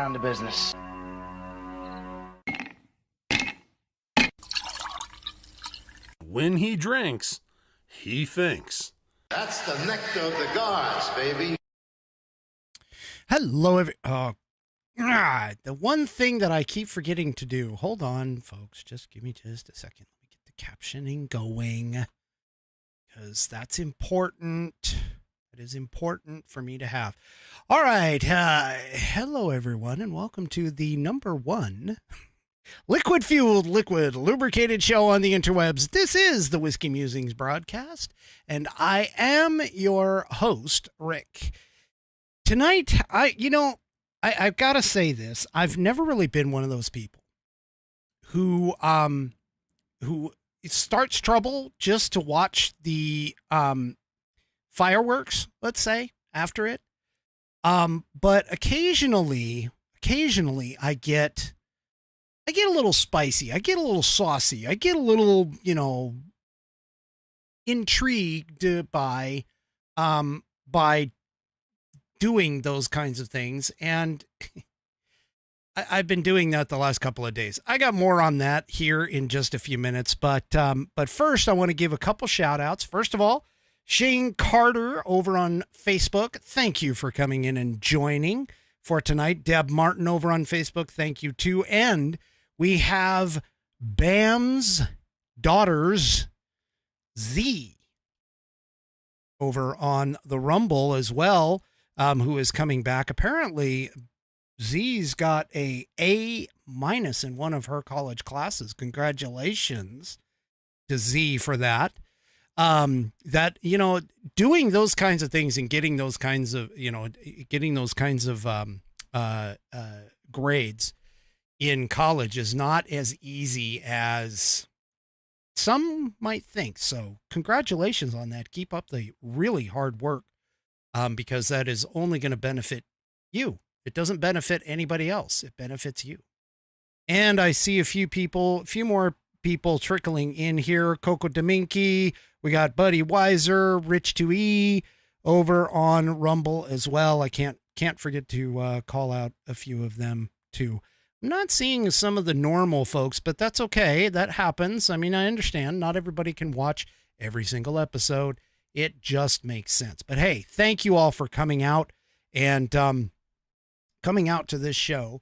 down to business. When he drinks, he thinks. That's the nectar of the gods, baby. Hello, the one thing that I keep forgetting to do. Hold on, folks. Just give me just a second. Let me get the captioning going, because that's important. It is important for me to have. All right. Hello, everyone, and welcome to the #1 liquid-fueled, liquid, lubricated show on the interwebs. This is the Whiskey Musings Broadcast, and I am your host, Rick. Tonight, I've got to say this. I've never really been one of those people who starts trouble just to watch the fireworks, let's say, after it. But occasionally I get a little spicy. I get a little saucy. I get a little, intrigued by doing those kinds of things. And I've been doing that the last couple of days. I got more on that here in just a few minutes. But first, I want to give a couple shout outs. First of all, Shane Carter over on Facebook. Thank you for coming in and joining for tonight. Deb Martin over on Facebook. Thank you too. And we have Bam's daughters, Z, over on the Rumble as well, who is coming back. Apparently, Z's got a A- in one of her college classes. Congratulations to Z for that. Doing those kinds of things and getting those kinds of, grades in college is not as easy as some might think. So congratulations on that. Keep up the really hard work, because that is only going to benefit you. It doesn't benefit anybody else. It benefits you. And I see a few more people trickling in here. Coco Dominki. We got Buddy Weiser, Rich 2E over on Rumble as well. I can't forget to call out a few of them too. I'm not seeing some of the normal folks, but that's okay. That happens. I mean, I understand not everybody can watch every single episode. It just makes sense. But hey, thank you all for coming out and coming out to this show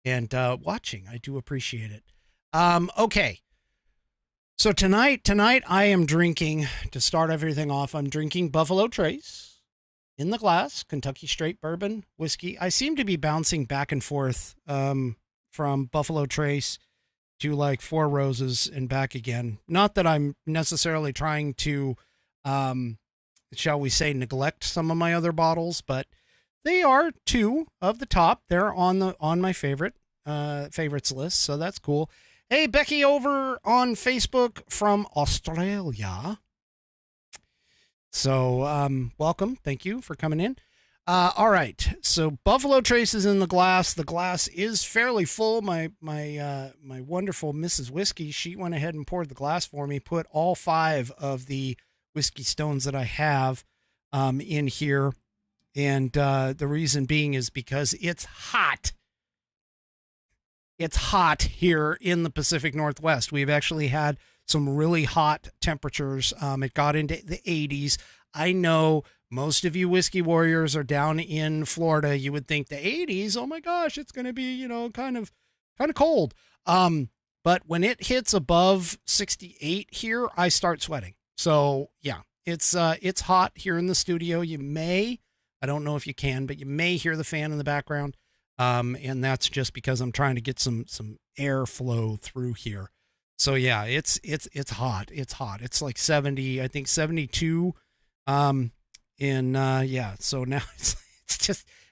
and watching. I do appreciate it. Okay. So tonight I am drinking, to start everything off, I'm drinking Buffalo Trace in the glass, Kentucky Straight Bourbon whiskey. I seem to be bouncing back and forth from Buffalo Trace to like Four Roses and back again. Not that I'm necessarily trying to, shall we say, neglect some of my other bottles, but they are two of the top. They're on my favorites list, so that's cool. Hey, Becky over on Facebook from Australia. So, welcome. Thank you for coming in. All right. So Buffalo Trace is in the glass. The glass is fairly full. My wonderful Mrs. Whiskey, she went ahead and poured the glass for me, put all 5 of the whiskey stones that I have, in here. And, the reason being is because it's hot. It's hot here in the Pacific Northwest. We've actually had some really hot temperatures. It got into the 80s. I know most of you whiskey warriors are down in Florida. You would think the 80s, oh my gosh, it's going to be, kind of cold. But when it hits above 68 here, I start sweating. So yeah, it's hot here in the studio. I don't know if you can, but you may hear the fan in the background. And that's just because I'm trying to get some airflow through here. So yeah, it's hot. It's hot. It's like 70, I think 72. So now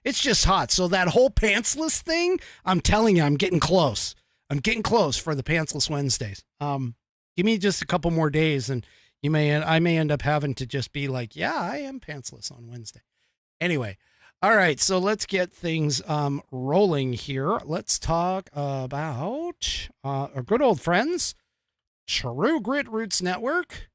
it's just hot. So that whole pantsless thing, I'm telling you, I'm getting close. I'm getting close for the pantsless Wednesdays. Give me just a couple more days and I may end up having to just be like, yeah, I am pantsless on Wednesday. Anyway. All right, so let's get things rolling here. Let's talk about our good old friends, True Grit Roots Network,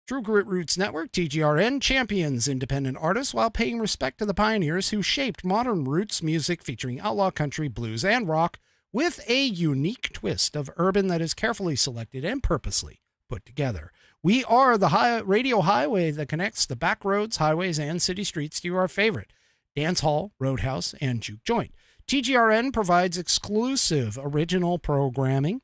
True Grit Roots Network, TGRN, champions independent artists while paying respect to the pioneers who shaped modern roots music featuring outlaw country, blues, and rock with a unique twist of urban that is carefully selected and purposely put together. We are the radio highway that connects the back roads, highways, and city streets to your favorite dance hall, roadhouse, and juke joint. TGRN provides exclusive original programming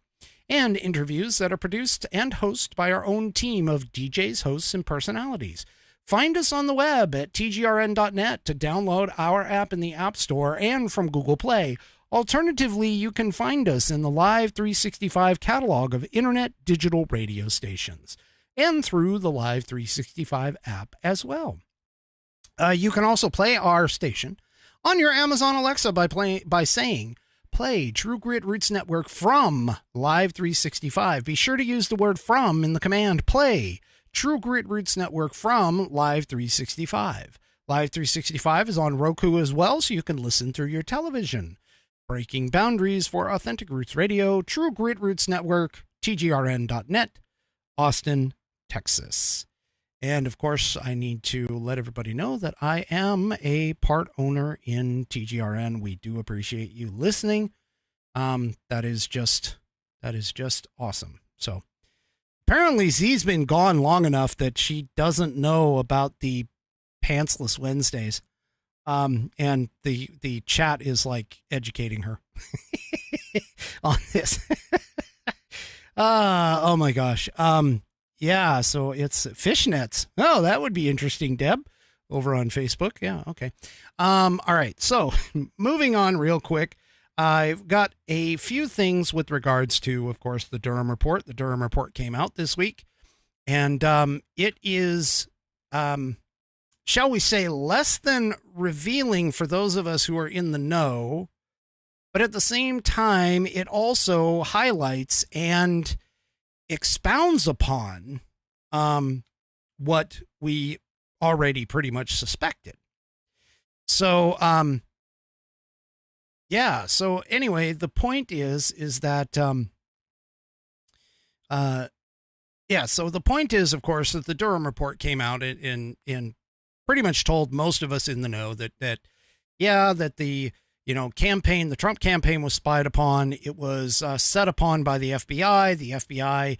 and interviews that are produced and hosted by our own team of DJs, hosts, and personalities. Find us on the web at tgrn.net to download our app in the App Store and from Google Play. Alternatively, you can find us in the Live 365 catalog of internet digital radio stations and through the Live 365 app as well. You can also play our station on your Amazon Alexa by saying, play True Grit Roots Network from Live 365. Be sure to use the word from in the command play True Grit Roots Network from Live 365. Live 365 is on Roku as well, so you can listen through your television. Breaking boundaries for authentic roots radio, True Grit Roots Network, tgrn.net, Austin, Texas. And of course, I need to let everybody know that I am a part owner in TGRN. We do appreciate you listening. That is just awesome. So apparently Z's been gone long enough that she doesn't know about the Pantsless Wednesdays. And the chat is like educating her on this. Oh my gosh. Yeah, so it's fishnets. Oh, that would be interesting, Deb, over on Facebook. Yeah, okay. All right, so moving on real quick. I've got a few things with regards to, of course, the Durham Report. The Durham Report came out this week, and it is, shall we say, less than revealing for those of us who are in the know, but at the same time, it also highlights and expounds upon what we already pretty much suspected. So, yeah. So anyway, the point is that, yeah. So the point is, of course, that the Durham Report came out in pretty much told most of us in the know that the, campaign, the Trump campaign was spied upon. It was set upon by the FBI. The FBI,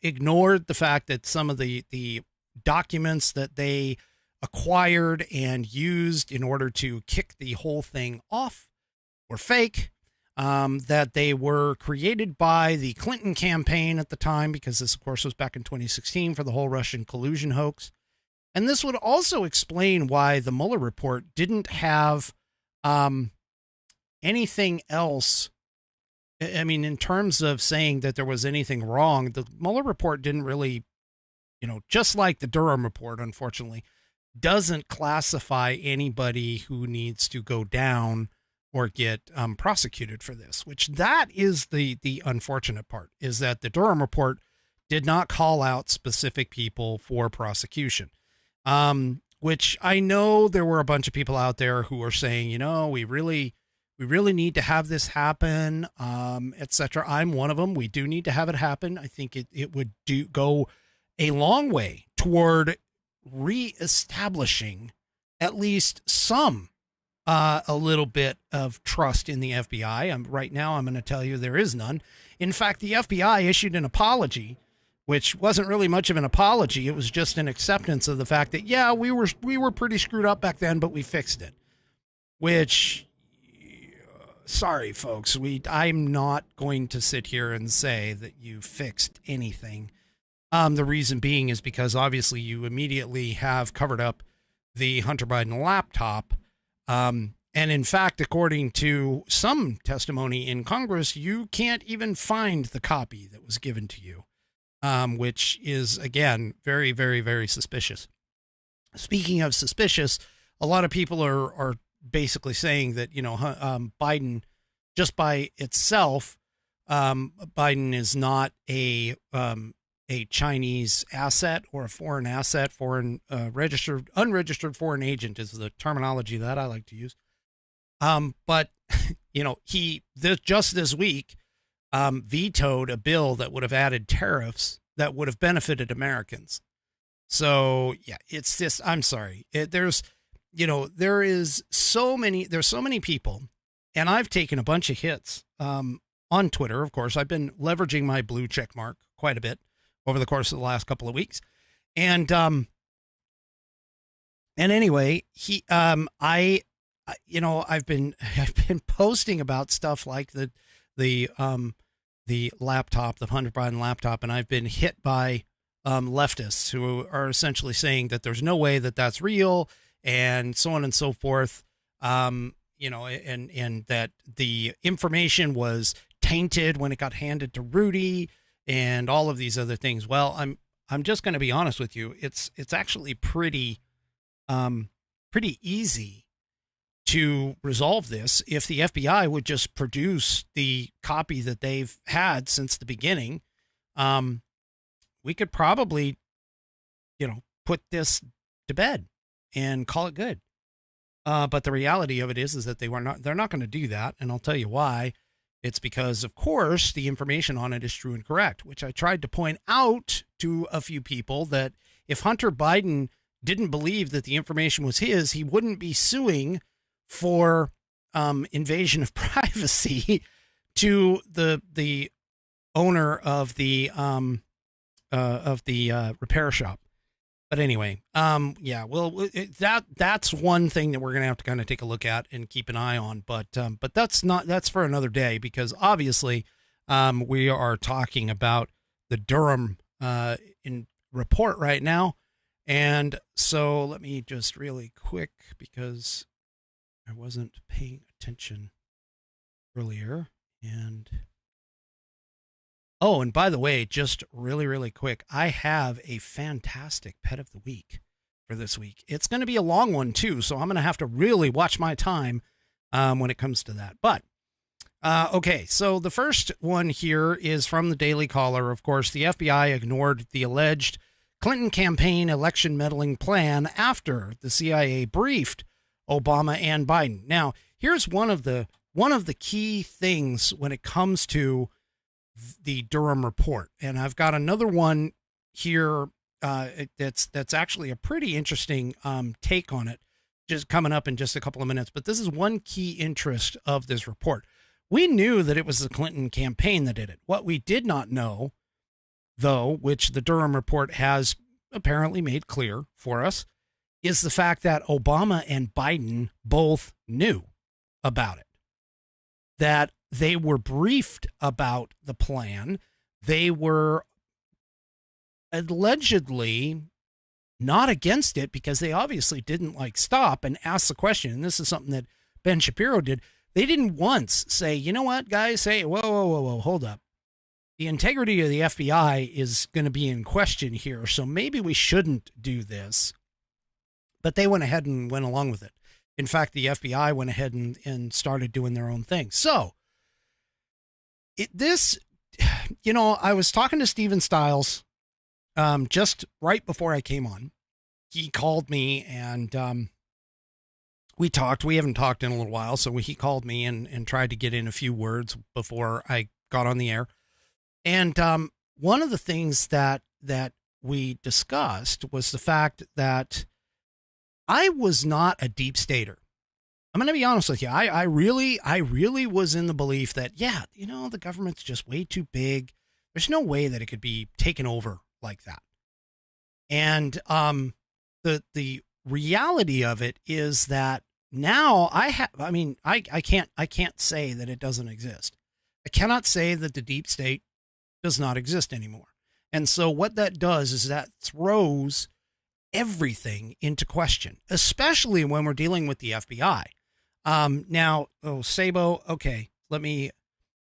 ignored the fact that some of the documents that they acquired and used in order to kick the whole thing off were fake, that they were created by the Clinton campaign at the time, because this, of course, was back in 2016 for the whole Russian collusion hoax. And this would also explain why the Mueller report didn't have anything else. I mean, in terms of saying that there was anything wrong, the Mueller report didn't really, just like the Durham report, unfortunately, doesn't classify anybody who needs to go down or get prosecuted for this, which that is the unfortunate part, is that the Durham report did not call out specific people for prosecution. Which I know there were a bunch of people out there who were saying, we really need to have this happen, etc. I'm one of them. We do need to have it happen. I think it would go a long way toward reestablishing at least some, a little bit of trust in the FBI. Right now, I'm going to tell you there is none. In fact, the FBI issued an apology, which wasn't really much of an apology. It was just an acceptance of the fact that, yeah, we were pretty screwed up back then, but we fixed it. Which, sorry, folks, I'm not going to sit here and say that you fixed anything. The reason being is because obviously you immediately have covered up the Hunter Biden laptop. And in fact, according to some testimony in Congress, you can't even find the copy that was given to you. Which is, again, very, very, very suspicious. Speaking of suspicious, a lot of people are basically saying that, Biden, just by itself, Biden is not a Chinese asset or a foreign asset, unregistered foreign agent is the terminology that I like to use. But, he just this week, vetoed a bill that would have added tariffs that would have benefited Americans. So yeah, it's just, I'm sorry. There's so many people, and I've taken a bunch of hits on Twitter. Of course, I've been leveraging my blue check mark quite a bit over the course of the last couple of weeks. And anyway, I've been posting about stuff like the laptop, the Hunter Biden laptop, and I've been hit by leftists who are essentially saying that there's no way that that's real, and so on and so forth. And that the information was tainted when it got handed to Rudy, and all of these other things. Well, I'm just going to be honest with you. It's actually pretty easy to resolve this if the FBI would just produce the copy that they've had since the beginning. We could probably, put this to bed and call it good. But the reality of it is that they're not going to do that. And I'll tell you why. It's because, of course, the information on it is true and correct, which I tried to point out to a few people, that if Hunter Biden didn't believe that the information was his, he wouldn't be suing for invasion of privacy to the owner of the repair shop. But anyway, that's one thing that we're going to have to kind of take a look at and keep an eye on. But that's for another day, because obviously we are talking about the Durham in report right now. And so let me just really quick, because I wasn't paying attention earlier. And by the way, just really, really quick, I have a fantastic pet of the week for this week. It's going to be a long one too, so I'm going to have to really watch my time when it comes to that. But okay, so the first one here is from the Daily Caller. Of course, the FBI ignored the alleged Clinton campaign election meddling plan after the CIA briefed Obama and Biden. Now, here's one of the key things when it comes to the Durham report, and I've got another one here that's actually a pretty interesting take on it, just coming up in just a couple of minutes. But this is one key interest of this report. We knew that it was the Clinton campaign that did it. What we did not know, though, which the Durham report has apparently made clear for us, is the fact that Obama and Biden both knew about it, that they were briefed about the plan. They were allegedly not against it, because they obviously didn't stop and ask the question. And this is something that Ben Shapiro did. They didn't once say, you know what, guys, say, whoa, hold up. The integrity of the FBI is going to be in question here, so maybe we shouldn't do this. But they went ahead and went along with it. In fact, the FBI went ahead and started doing their own thing. So I was talking to Stephen Stiles just right before I came on. He called me and we talked. We haven't talked in a little while, so he called me and tried to get in a few words before I got on the air. And one of the things that we discussed was the fact that I was not a deep stater. I'm going to be honest with you. I really was in the belief that, the government's just way too big. There's no way that it could be taken over like that. And the reality of it is that now I can't say that it doesn't exist. I cannot say that the deep state does not exist anymore. And so what that does is that throws everything into question, especially when we're dealing with the FBI. Sabo, okay,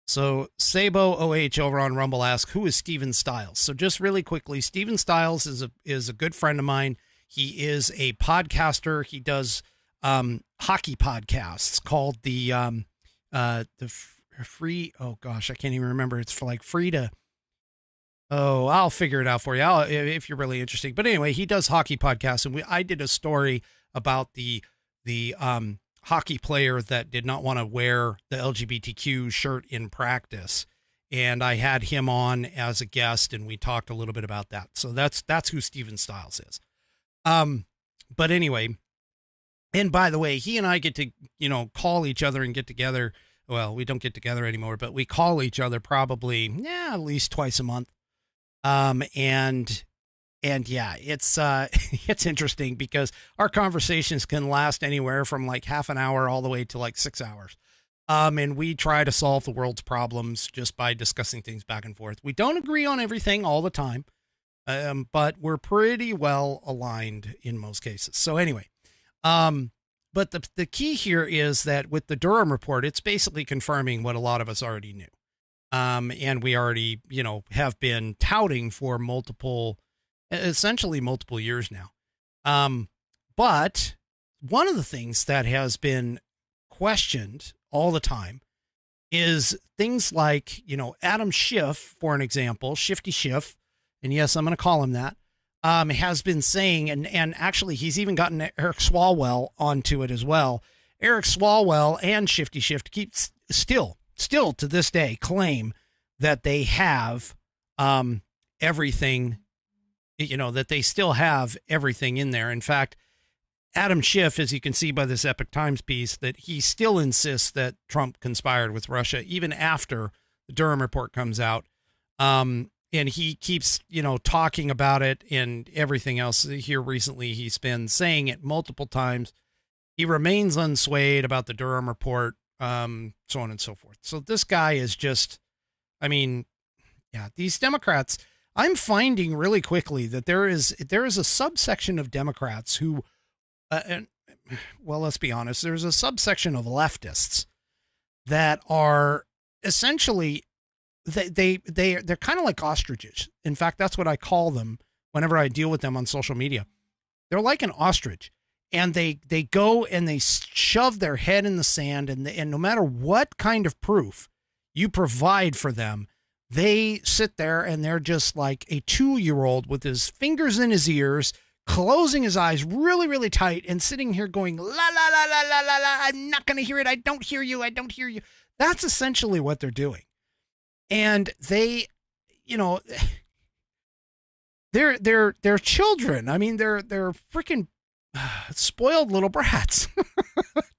Sabo OH over on Rumble asks, who is Stephen Stiles? So just really quickly, Stephen Stiles is a good friend of mine. He is a podcaster. He does hockey podcasts called the free. Oh gosh, I can't even remember. It's for free to. Oh, I'll figure it out for you if you're really interested. But anyway, he does hockey podcasts, and I did a story about the hockey player that did not want to wear the LGBTQ shirt in practice, and I had him on as a guest, and we talked a little bit about that. So that's who Steven Stiles is. But anyway, and by the way, he and I get to, call each other and get together. Well, we don't get together anymore, but we call each other probably, at least twice a month. And yeah, it's it's interesting because our conversations can last anywhere from like half an hour all the way to like 6 hours. And we try to solve the world's problems just by discussing things back and forth. We don't agree on everything all the time, but we're pretty well aligned in most cases. So anyway, but the key here is that with the Durham report, it's basically confirming what a lot of us already knew. And we already, have been touting for essentially multiple years now. But one of the things that has been questioned all the time is things like, Adam Schiff, for an example, Shifty Schiff, and yes, I'm going to call him that, has been saying, and actually he's even gotten Eric Swalwell onto it as well. Eric Swalwell and Shifty Schiff keep still to this day claim that they have everything, that they still have everything in there. In fact, Adam Schiff, as you can see by this Epoch Times piece, that he still insists that Trump conspired with Russia even after the Durham report comes out. And he keeps, talking about it and everything else. Here recently, he's been saying it multiple times. He remains unswayed about the Durham report, so on and so forth. So this guy is just, these Democrats, I'm finding really quickly that there is a subsection of Democrats who, well, let's be honest, there's a subsection of leftists that are essentially, they're kind of like ostriches. In fact, that's what I call them whenever I deal with them on social media. They're like an ostrich, and they go and they shove their head in the sand, and no matter what kind of proof you provide for them, they sit there and they're just like a 2-year-old with his fingers in his ears, closing his eyes really, really tight and sitting here going, la, la, la, la, la, la, la, I'm not going to hear it. I don't hear you. I don't hear you. That's essentially what they're doing. And they, they're children. I mean, they're freaking spoiled little brats,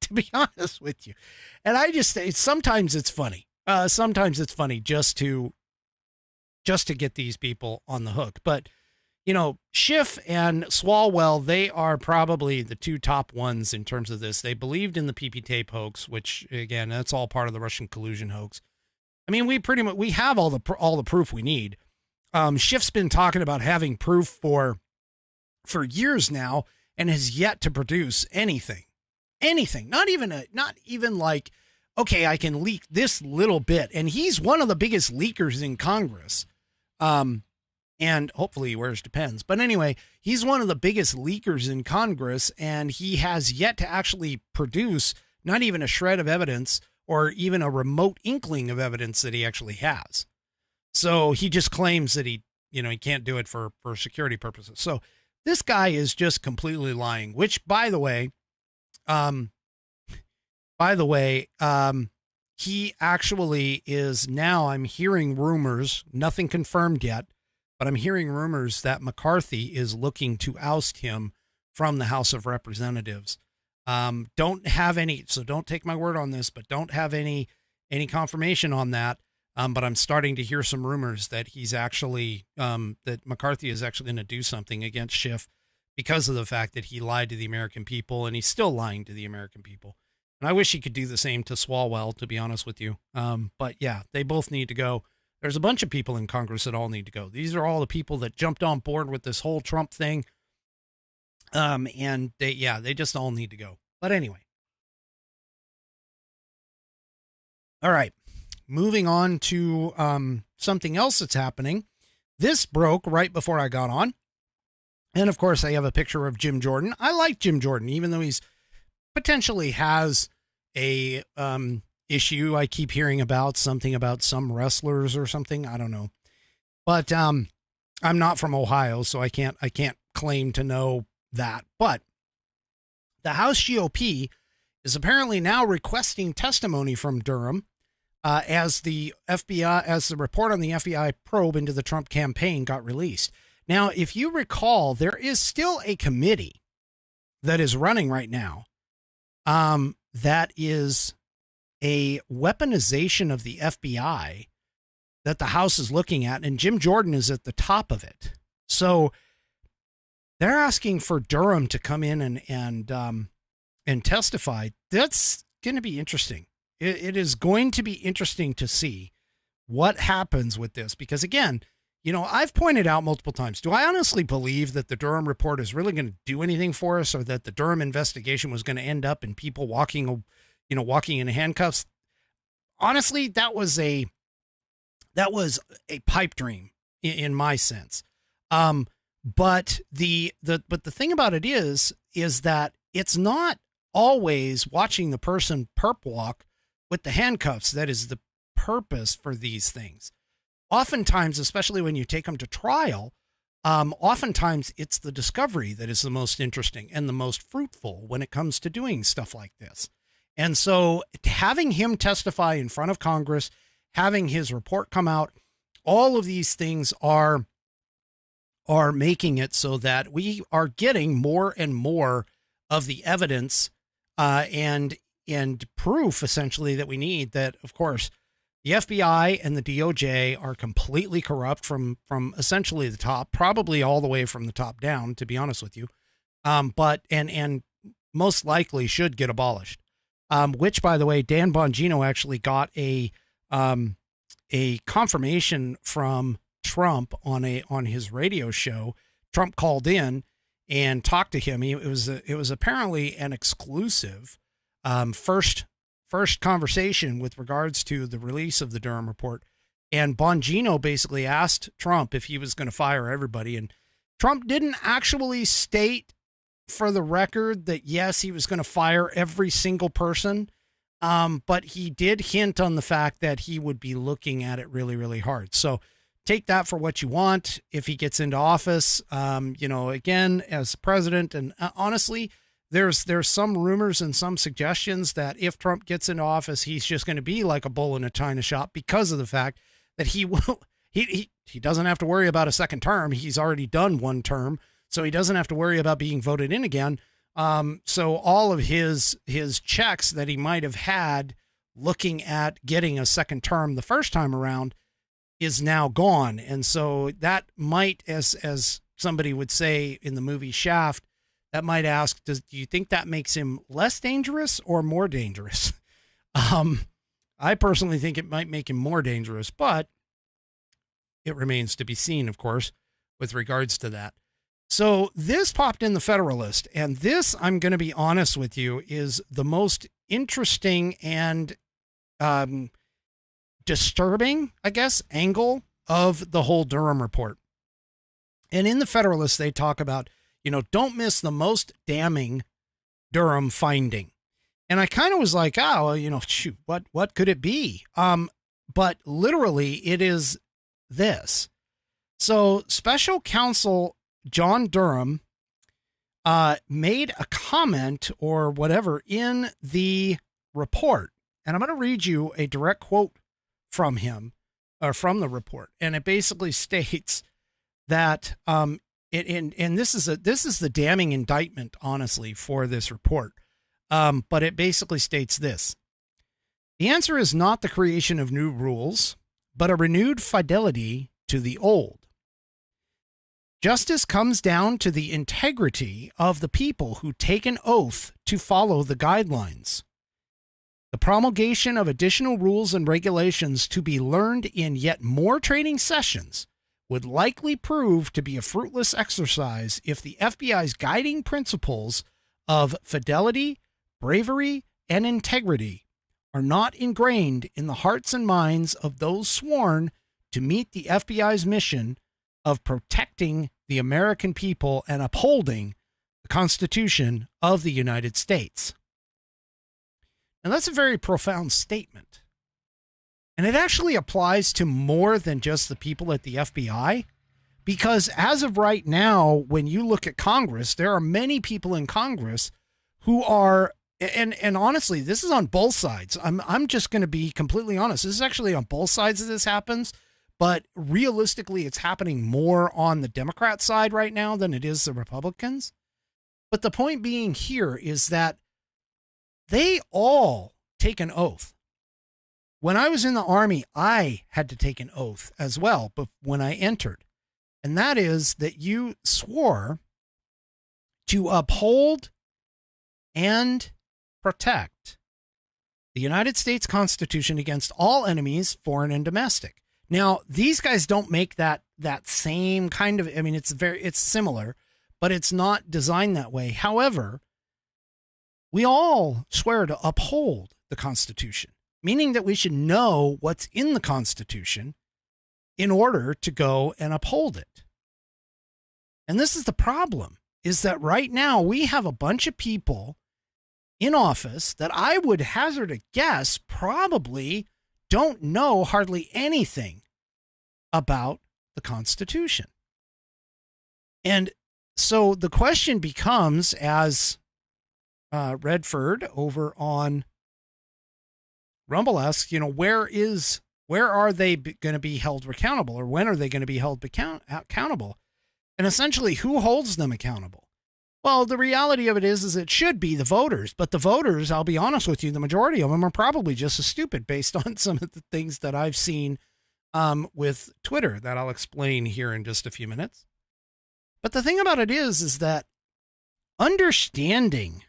to be honest with you. And I just say sometimes it's funny. Sometimes it's funny just to get these people on the hook. But, Schiff and Swalwell, they are probably the two top ones in terms of this. They believed in the PP tape hoax, which again, that's all part of the Russian collusion hoax. I mean, we have all the proof we need. Schiff's been talking about having proof for years now and has yet to produce anything. Not even like, okay, I can leak this little bit. And he's one of the biggest leakers in Congress. And hopefully he wears Depends. But anyway, he's one of the biggest leakers in Congress, and he has yet to actually produce not even a shred of evidence or even a remote inkling of evidence that he actually has. So he just claims that he can't do it for security purposes. So this guy is just completely lying, which by the way, he actually is now, I'm hearing rumors, nothing confirmed yet, but I'm hearing rumors that McCarthy is looking to oust him from the House of Representatives. Don't have any, so don't take my word on this, but don't have any confirmation on that. But I'm starting to hear some rumors that he's actually, that McCarthy is actually going to do something against Schiff because of the fact that he lied to the American people, and he's still lying to the American people. And I wish he could do the same to Swalwell, to be honest with you. But yeah, they both need to go. There's a bunch of people in Congress that all need to go. These are all the people that jumped on board with this whole Trump thing. And they just all need to go. But anyway. All right. Moving on to something else that's happening. This broke right before I got on. And of course, I have a picture of Jim Jordan. I like Jim Jordan, even though he's potentially has a issue I keep hearing about, something about some wrestlers or something. I don't know. But I'm not from Ohio, so I can't claim to know that. But the House GOP is apparently now requesting testimony from Durham as the report on the FBI probe into the Trump campaign got released. Now, if you recall, there is still a committee that is running right now. That is a weaponization of the FBI that the House is looking at, and Jim Jordan is at the top of it. So they're asking for Durham to come in and testify. That's going to be interesting. It is going to be interesting to see what happens with this, because again, you know, I've pointed out multiple times, do I honestly believe that the Durham report is really going to do anything for us, or that the Durham investigation was going to end up in people walking in handcuffs? Honestly, that was a pipe dream in my sense. But the thing about it is that it's not always watching the person perp walk with the handcuffs that is the purpose for these things. Oftentimes, especially when you take them to trial, oftentimes it's the discovery that is the most interesting and the most fruitful when it comes to doing stuff like this. And so having him testify in front of Congress, having his report come out, all of these things are making it so that we are getting more and more of the evidence and proof, essentially, that we need that, of course, the FBI and the DOJ are completely corrupt from essentially the top, probably all the way from the top down, to be honest with you. But most likely should get abolished. Which, by the way, Dan Bongino actually got a confirmation from Trump on his radio show. Trump called in and talked to him. It was apparently an exclusive first conversation with regards to the release of the Durham report. And Bongino basically asked Trump if he was going to fire everybody. And Trump didn't actually state for the record that, yes, he was going to fire every single person. But he did hint on the fact that he would be looking at it really, really hard. So take that for what you want. If he gets into office, again, as president, and honestly, there's some rumors and some suggestions that if Trump gets into office, he's just going to be like a bull in a china shop, because of the fact that he doesn't have to worry about a second term. He's already done one term, so he doesn't have to worry about being voted in again. So all of his checks that he might have had looking at getting a second term the first time around is now gone. And so that might, as somebody would say in the movie Shaft, that might ask, do you think that makes him less dangerous or more dangerous? I personally think it might make him more dangerous, but it remains to be seen, of course, with regards to that. So this popped in the Federalist, and this, I'm going to be honest with you, is the most interesting and disturbing, I guess, angle of the whole Durham report. And in the Federalist, they talk about, don't miss the most damning Durham finding. And I kind of was like, shoot, what could it be? But literally it is this. So Special Counsel John Durham made a comment or whatever in the report. And I'm going to read you a direct quote from him, or from the report. And it basically states that, and this is the damning indictment, honestly, for this report. But it basically states this: the answer is not the creation of new rules, but a renewed fidelity to the old. Justice comes down to the integrity of the people who take an oath to follow the guidelines. The promulgation of additional rules and regulations to be learned in yet more training sessions would likely prove to be a fruitless exercise if the FBI's guiding principles of fidelity, bravery, and integrity are not ingrained in the hearts and minds of those sworn to meet the FBI's mission of protecting the American people and upholding the Constitution of the United States. Now, that's a very profound statement. And it actually applies to more than just the people at the FBI, because as of right now, when you look at Congress, there are many people in Congress who are And honestly, this is on both sides. I'm just going to be completely honest. This is actually on both sides of this happens, but realistically, it's happening more on the Democrat side right now than it is the Republicans. But the point being here is that they all take an oath. When I was in the Army, I had to take an oath as well, but when I entered, and that is that you swore to uphold and protect the United States Constitution against all enemies, foreign and domestic. Now, these guys don't make that same kind of, I mean, it's similar, but it's not designed that way. However, we all swear to uphold the Constitution, meaning that we should know what's in the Constitution in order to go and uphold it. And this is the problem, is that right now we have a bunch of people in office that I would hazard a guess probably don't know hardly anything about the Constitution. And so the question becomes, as Redford over on Rumble asks, where are they going to be held accountable, or when are they going to be held accountable? And essentially, who holds them accountable? Well, the reality of it is it should be the voters, but the voters, I'll be honest with you, the majority of them are probably just as stupid based on some of the things that I've seen with Twitter that I'll explain here in just a few minutes. But the thing about it is that understanding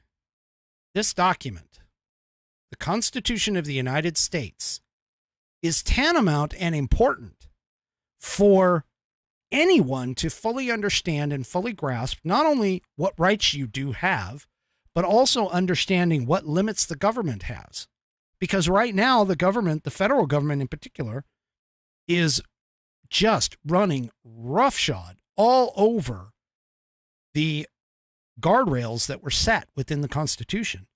this document, the Constitution of the United States, is tantamount and important for anyone to fully understand and fully grasp not only what rights you do have, but also understanding what limits the government has. Because right now, the government, the federal government in particular, is just running roughshod all over the guardrails that were set within the Constitution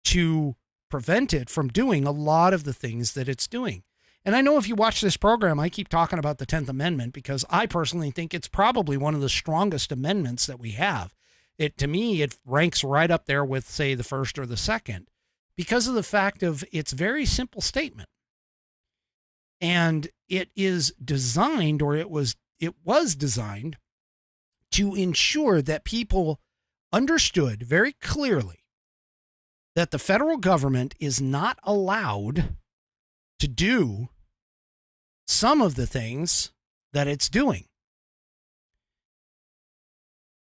to prevent it from doing a lot of the things that it's doing. And I know if you watch this program, I keep talking about the 10th Amendment because I personally think it's probably one of the strongest amendments that we have. To me, it ranks right up there with, say, the first or the second because of the fact of its very simple statement. And it is designed, or it was designed to ensure that people understood very clearly that the federal government is not allowed to do some of the things that it's doing.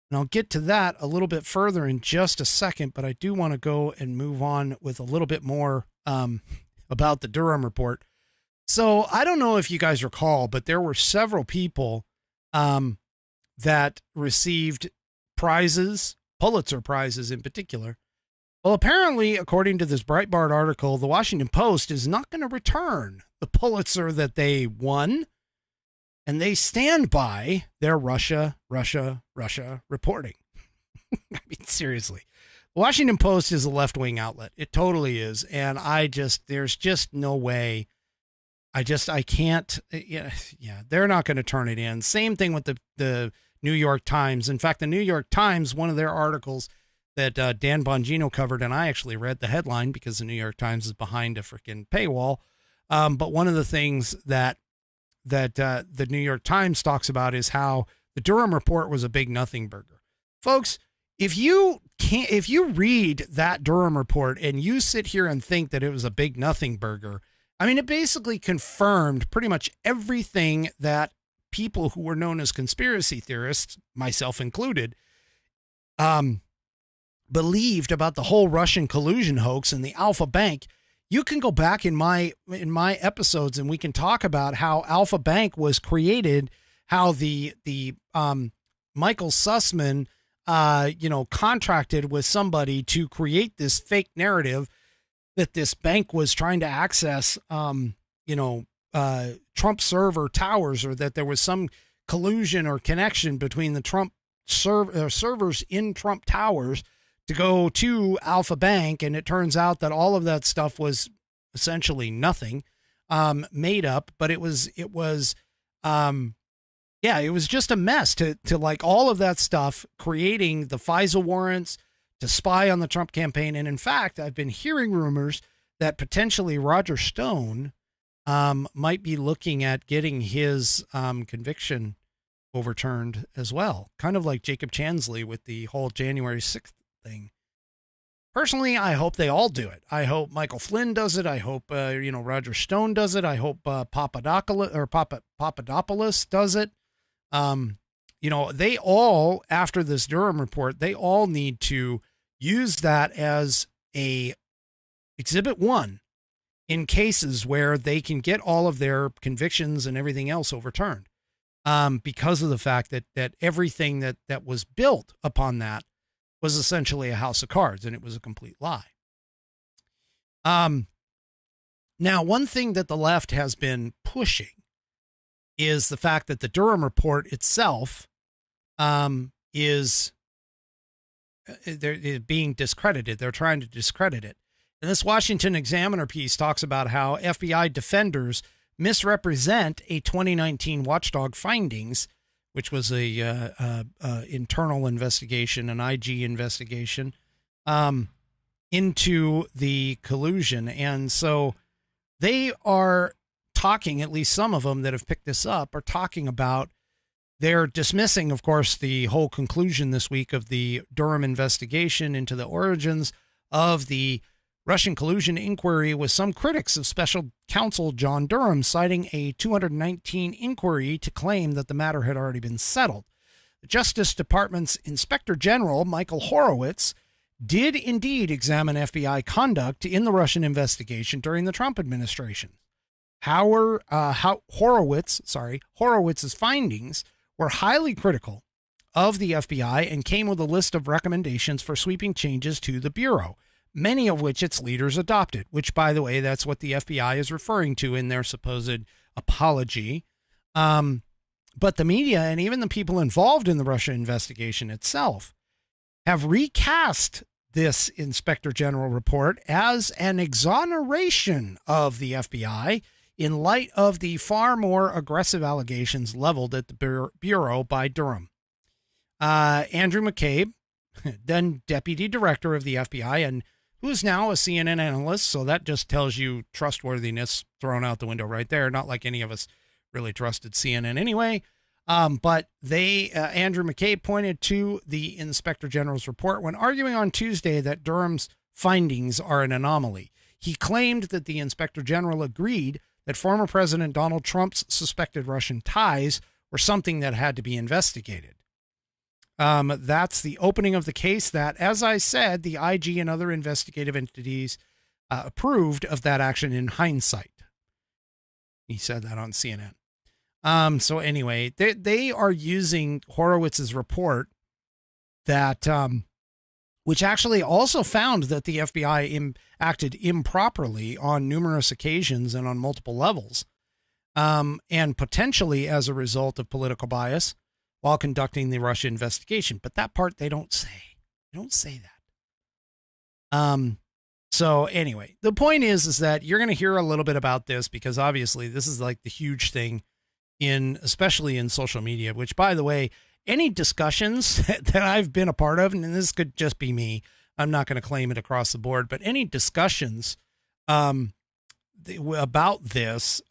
And I'll get to that a little bit further in just a second, but I do want to go and move on with a little bit more about the Durham report. So I don't know if you guys recall, but there were several people that received prizes, Pulitzer prizes in particular. Well, apparently, according to this Breitbart article, the Washington Post is not going to return the Pulitzer that they won, and they stand by their Russia reporting. I mean, seriously. The Washington Post is a left-wing outlet. It totally is. And there's just no way. I can't. Yeah, they're not going to turn it in. Same thing with the New York Times. In fact, the New York Times, one of their articles that Dan Bongino covered, and I actually read the headline because the New York Times is behind a freaking paywall. But one of the things that the New York Times talks about is how the Durham report was a big nothing burger. Folks, if you read that Durham report and you sit here and think that it was a big nothing burger, I mean, it basically confirmed pretty much everything that people who were known as conspiracy theorists, myself included, believed about the whole Russian collusion hoax and the Alpha Bank. You can go back in my episodes and we can talk about how Alpha Bank was created, how the Michael Sussman, contracted with somebody to create this fake narrative that this bank was trying to access, Trump server towers, or that there was some collusion or connection between the Trump servers in Trump towers to go to Alpha Bank. And it turns out that all of that stuff was essentially nothing, made up, but it was just a mess to like all of that stuff, creating the FISA warrants, to spy on the Trump campaign. And in fact, I've been hearing rumors that potentially Roger Stone might be looking at getting his conviction overturned as well, kind of like Jacob Chansley with the whole January 6th thing. Personally, I hope they all do it. I hope Michael Flynn does it. I hope, Roger Stone does it. I hope Papadopoulos does it. They all, after this Durham report, they all need to use that as a exhibit 1 in cases where they can get all of their convictions and everything else overturned. Because of the fact that everything that was built upon that was essentially a house of cards, and it was a complete lie. Now, one thing that the left has been pushing is the fact that the Durham report itself is being discredited. They're trying to discredit it. And this Washington Examiner piece talks about how FBI defenders misrepresent a 2019 watchdog findings, which was a internal investigation, an IG investigation, into the collusion. And so they are talking, at least some of them that have picked this up, are talking about, they're dismissing, of course, the whole conclusion this week of the Durham investigation into the origins of the Russian collusion inquiry, with some critics of special counsel John Durham citing a 2019 inquiry to claim that the matter had already been settled. The Justice Department's Inspector General, Michael Horowitz, did indeed examine FBI conduct in the Russian investigation during the Trump administration. Horowitz's findings were highly critical of the FBI and came with a list of recommendations for sweeping changes to the Bureau, many of which its leaders adopted, which, by the way, that's what the FBI is referring to in their supposed apology. But the media and even the people involved in the Russia investigation itself have recast this Inspector General report as an exoneration of the FBI in light of the far more aggressive allegations leveled at the Bureau by Durham. Andrew McCabe, then deputy director of the FBI, and who's now a CNN analyst, so that just tells you trustworthiness thrown out the window right there. Not like any of us really trusted CNN anyway. But Andrew McCabe pointed to the Inspector General's report when arguing on Tuesday that Durham's findings are an anomaly. He claimed that the Inspector General agreed that former President Donald Trump's suspected Russian ties were something that had to be investigated. That's the opening of the case that, as I said, the IG and other investigative entities approved of that action in hindsight. He said that on CNN. So anyway, they are using Horowitz's report that, which actually also found that the FBI acted improperly on numerous occasions and on multiple levels, and potentially as a result of political bias while conducting the Russia investigation. But that part they don't say. They don't say that. So anyway, the point is that you're going to hear a little bit about this because obviously this is like the huge thing especially in social media, which, by the way, any discussions that I've been a part of, and this could just be me, I'm not going to claim it across the board, but any discussions about this,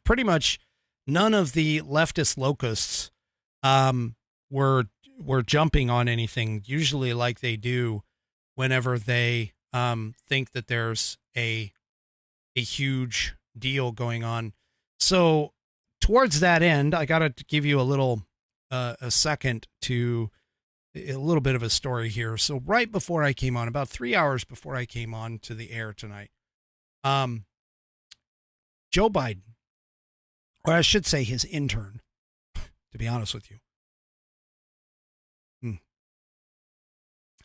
pretty much none of the leftist locusts were jumping on anything, usually like they do whenever they think that there's a huge deal going on. So towards that end, I got to give you a little a second to a little bit of a story here. So right before I came on, about 3 hours before I came on to the air tonight, Joe Biden, or I should say his intern, to be honest with you.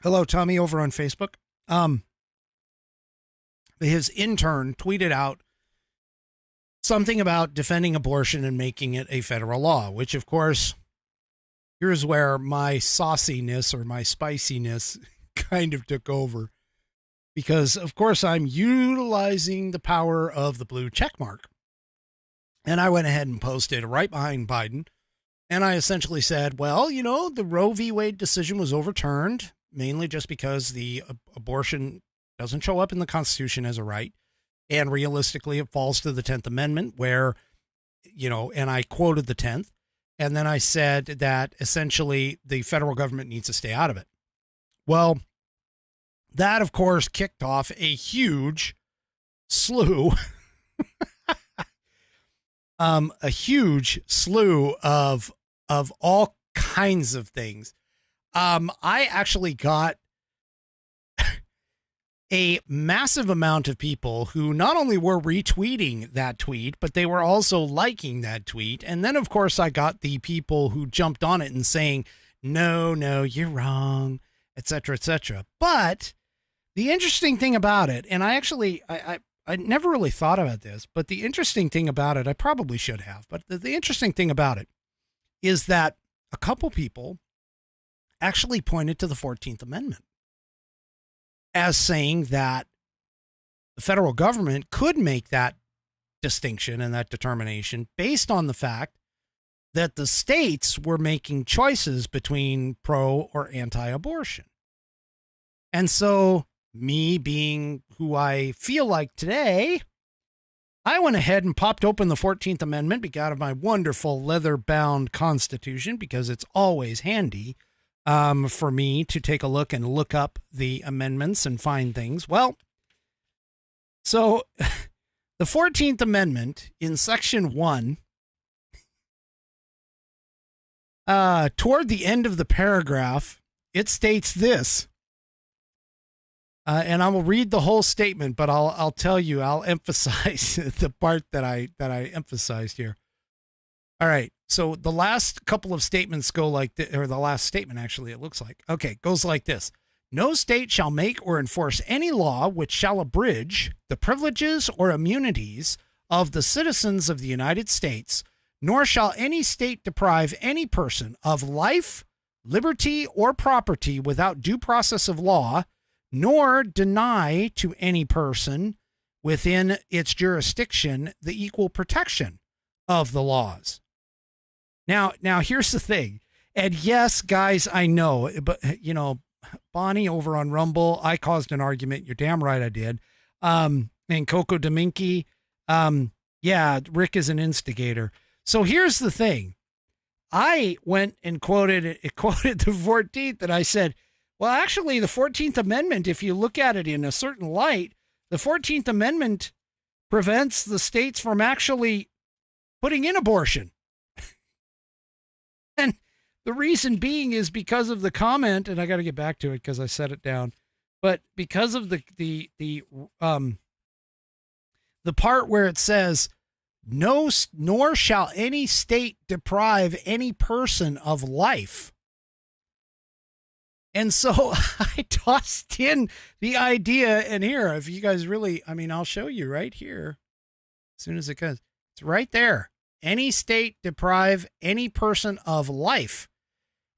Hello, Tommy, over on Facebook. His intern tweeted out something about defending abortion and making it a federal law, which, of course, here's where my sauciness or my spiciness kind of took over. Because, of course, I'm utilizing the power of the blue check mark. And I went ahead and posted right behind Biden. And I essentially said, well, the Roe v. Wade decision was overturned. mainly just because the abortion doesn't show up in the Constitution as a right. And realistically, it falls to the 10th Amendment where, and I quoted the 10th. And then I said that essentially the federal government needs to stay out of it. Well, that, of course, kicked off a huge slew, a huge slew of all kinds of things. I actually got a massive amount of people who not only were retweeting that tweet, but they were also liking that tweet. And then, of course, I got the people who jumped on it and saying, no, you're wrong, et cetera, But the interesting thing about it, and I never really thought about this, but the interesting thing about it, I probably should have, but the interesting thing about it is that a couple people actually pointed to the 14th Amendment as saying that the federal government could make that distinction and that determination based on the fact that the states were making choices between pro or anti-abortion. And so, me being who I feel like today, I went ahead and popped open the 14th Amendment out of my wonderful leather-bound Constitution, because it's always handy for me to take a look and look up the amendments and find things. Well, so the 14th Amendment in Section 1, toward the end of the paragraph, it states this. And I will read the whole statement, but I'll tell you, I'll emphasize the part that I emphasized here. All right. So the last couple of statements go like this, or the last statement, actually, it looks like. Okay, goes like this. No state shall make or enforce any law which shall abridge the privileges or immunities of the citizens of the United States, nor shall any state deprive any person of life, liberty, or property without due process of law, nor deny to any person within its jurisdiction the equal protection of the laws. Now here's the thing. And yes, guys, I know, but Bonnie over on Rumble, I caused an argument. You're damn right I did. And Coco Dominky, yeah, Rick is an instigator. So here's the thing. I went and quoted the 14th, and I said, well, actually, the 14th Amendment, if you look at it in a certain light, the 14th Amendment prevents the states from actually putting in abortion. And the reason being is because of the comment, and I got to get back to it because I set it down, but because of the part where it says, no, nor shall any state deprive any person of life. And so I tossed in the idea, and here, if you guys really, I'll show you right here as soon as it goes. It's right there. Any state deprive any person of life.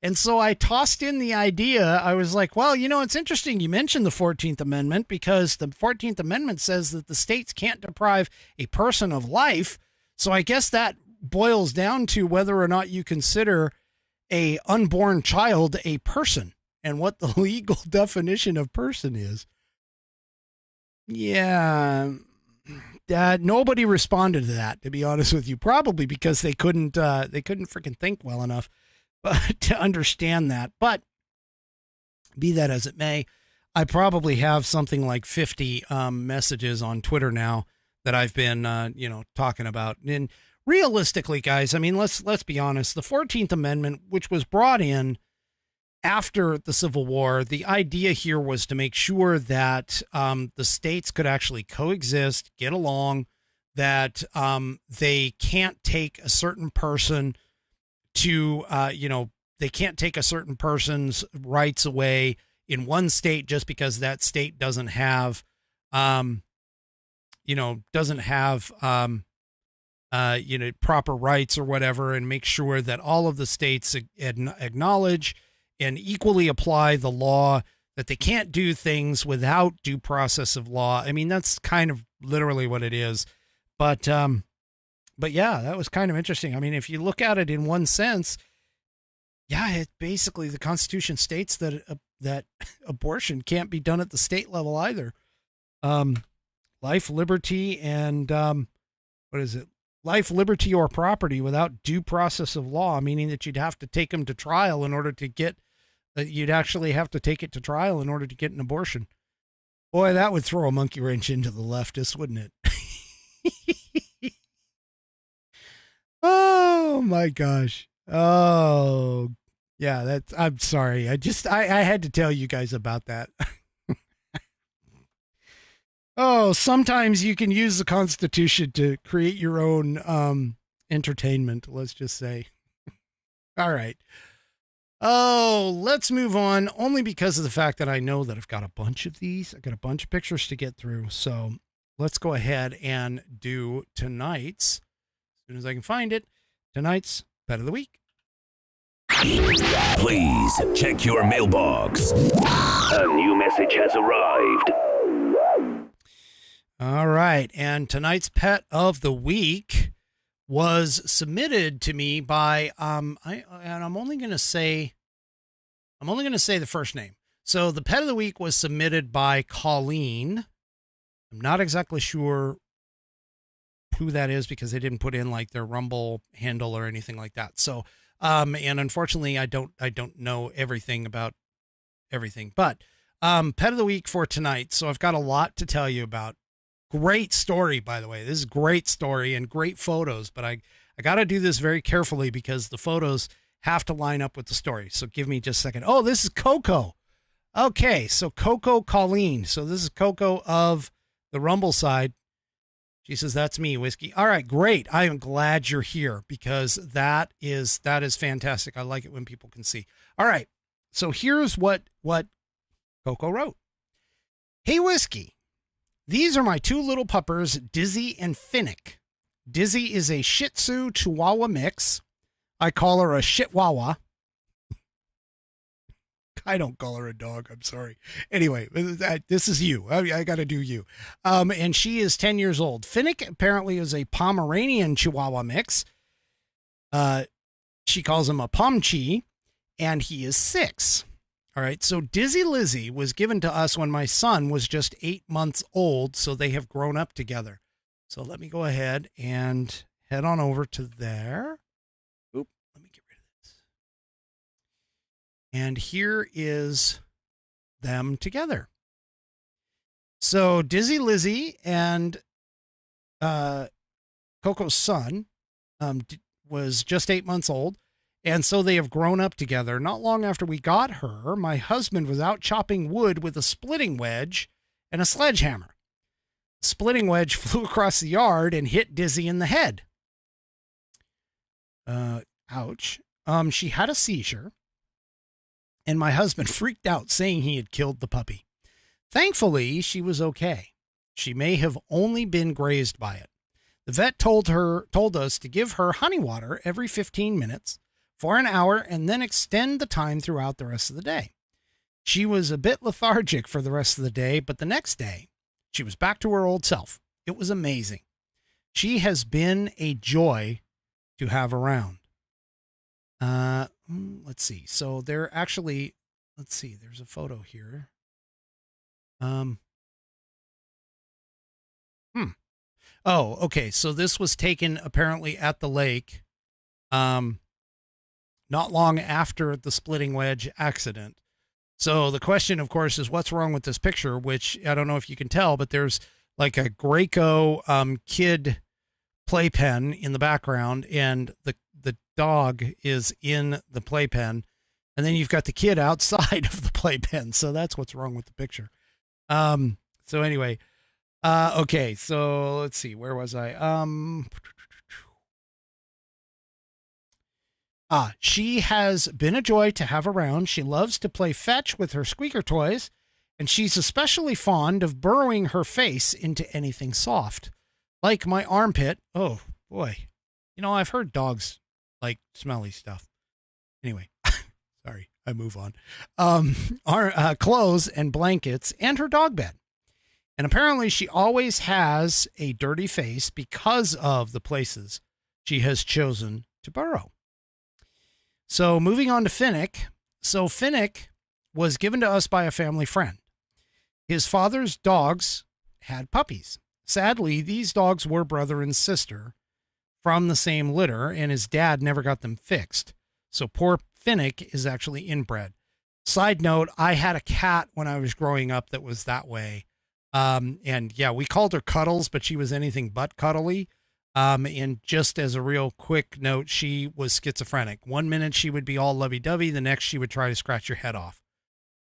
And so I tossed in the idea. I was like, well, it's interesting you mentioned the 14th Amendment, because the 14th Amendment says that the states can't deprive a person of life. So I guess that boils down to whether or not you consider a unborn child a person and what the legal definition of person is. Yeah. Nobody responded to that, to be honest with you, probably because they couldn't freaking think well enough to understand that. But be that as it may, I probably have something like 50 messages on Twitter now that I've been, talking about. And realistically, guys, let's be honest. The 14th Amendment, which was brought in after the Civil War, the idea here was to make sure that the states could actually coexist, get along, that they can't take a certain person to, they can't take a certain person's rights away in one state just because that state doesn't have, proper rights or whatever, and make sure that all of the states acknowledge and equally apply the law, that they can't do things without due process of law. That's kind of literally what it is. But yeah, that was kind of interesting. If you look at it in one sense, yeah, it basically, the Constitution states that that abortion can't be done at the state level either. Life, liberty, and what is it? Life, liberty, or property without due process of law, meaning that you'd have to take them to trial in order to get, you'd actually have to take it to trial in order to get an abortion. Boy, that would throw a monkey wrench into the leftists, wouldn't it? Oh my gosh. Oh, yeah, I'm sorry. I had to tell you guys about that. Oh, sometimes you can use the Constitution to create your own entertainment, let's just say. All right. Oh, let's move on, only because of the fact that I know that I've got a bunch of these. I've got a bunch of pictures to get through. So let's go ahead and do tonight's, as soon as I can find it, tonight's Pet of the Week. Please check your mailbox. A new message has arrived. All right, and tonight's Pet of the Week was submitted to me by I'm only going to say the first name. So the Pet of the Week was submitted by Colleen. I'm not exactly sure who that is because they didn't put in like their Rumble handle or anything like that. So and unfortunately I don't know everything about everything. But Pet of the Week for tonight. So I've got a lot to tell you about. Great story, by the way. This is a great story and great photos, but I got to do this very carefully because the photos have to line up with the story. So give me just a second. Oh, this is Coco. Okay, so Coco Colleen. So this is Coco of the Rumble side. She says, that's me, Whiskey. All right, great. I am glad you're here because that is fantastic. I like it when people can see. All right, so here's what Coco wrote. Hey, Whiskey. These are my two little puppers, Dizzy and Finnick. Dizzy is a Shih Tzu Chihuahua mix. I call her a shitwawa. I don't call her a dog. I'm sorry. Anyway, this is you. I got to do you. And she is 10 years old. Finnick apparently is a Pomeranian Chihuahua mix. She calls him a Pomchi, and he is 6. All right, so Dizzy Lizzy was given to us when my son was just 8 months old, so they have grown up together. So let me go ahead and head on over to there. Oop, let me get rid of this. And here is them together. So Dizzy Lizzy and Coco's son was just 8 months old. And so they have grown up together. Not long after we got her, my husband was out chopping wood with a splitting wedge and a sledgehammer. The splitting wedge flew across the yard and hit Dizzy in the head. Ouch. She had a seizure, and my husband freaked out, saying he had killed the puppy. Thankfully, she was okay. She may have only been grazed by it. The vet told us to give her honey water every 15 minutes. For an hour and then extend the time throughout the rest of the day. She was a bit lethargic for the rest of the day, but the next day she was back to her old self. It was amazing. She has been a joy to have around. Let's see. So they're actually, let's see, there's a photo here. Oh, okay. So this was taken apparently at the lake. Not long after the splitting wedge accident. So the question, of course, is what's wrong with this picture, which I don't know if you can tell, but there's like a Graco kid playpen in the background, and the dog is in the playpen, and then you've got the kid outside of the playpen. So that's what's wrong with the picture. So anyway, okay, so let's see, where was I? She has been a joy to have around. She loves to play fetch with her squeaker toys, and she's especially fond of burrowing her face into anything soft, like my armpit. Oh, boy. You know, I've heard dogs like smelly stuff. Anyway, sorry, I move on. Our clothes and blankets and her dog bed. And apparently she always has a dirty face because of the places she has chosen to burrow. So moving on to Finnick. So Finnick was given to us by a family friend. His father's dogs had puppies. Sadly, these dogs were brother and sister from the same litter, and his dad never got them fixed. So poor Finnick is actually inbred. Side note, I had a cat when I was growing up that was that way. And yeah, we called her Cuddles, but she was anything but cuddly. And just as a real quick note, she was schizophrenic. 1 minute she would be all lovey-dovey, the next she would try to scratch your head off.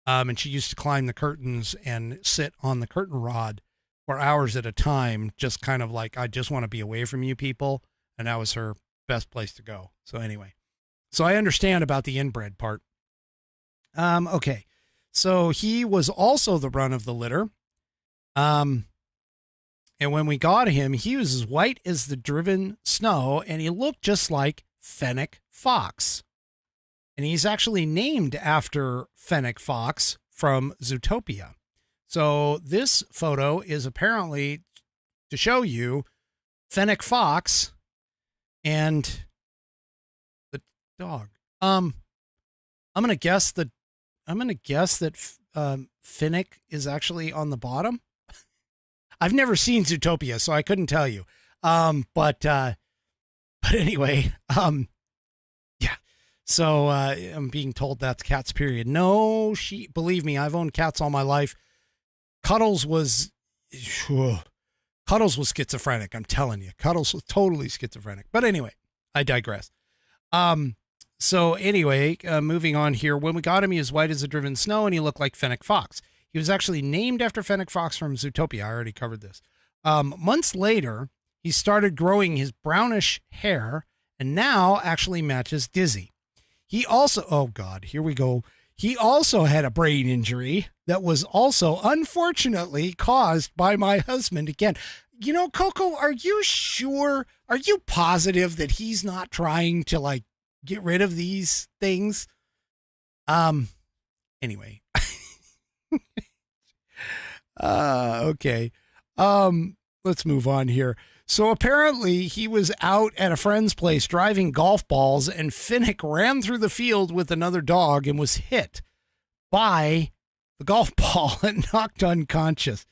And she used to climb the curtains and sit on the curtain rod for hours at a time, just kind of like, I just want to be away from you people. And that was her best place to go. So anyway, so I understand about the inbred part. Okay. So he was also the run of the litter. And when we got him, he was as white as the driven snow, and he looked just like Fennec Fox. And he's actually named after Fennec Fox from Zootopia. So this photo is apparently to show you Fennec Fox and the dog. I'm going to guess that Finnick is actually on the bottom. I've never seen Zootopia, so I couldn't tell you. But anyway, yeah. So I'm being told that's Cat's period. No, believe me, I've owned cats all my life. Cuddles was schizophrenic. I'm telling you, Cuddles was totally schizophrenic. But anyway, I digress. So anyway, moving on here. When we got him, he was white as the driven snow, and he looked like Fennec Fox. He was actually named after Fennec Fox from Zootopia. I already covered this. Months later, he started growing his brownish hair and now actually matches Dizzy. He also, oh God, here we go. He also had a brain injury that was also unfortunately caused by my husband again. You know, Coco, are you sure? Are you positive that he's not trying to like get rid of these things? Anyway. Okay. Let's move on here. So apparently he was out at a friend's place driving golf balls, and Finnick ran through the field with another dog and was hit by the golf ball and knocked unconscious.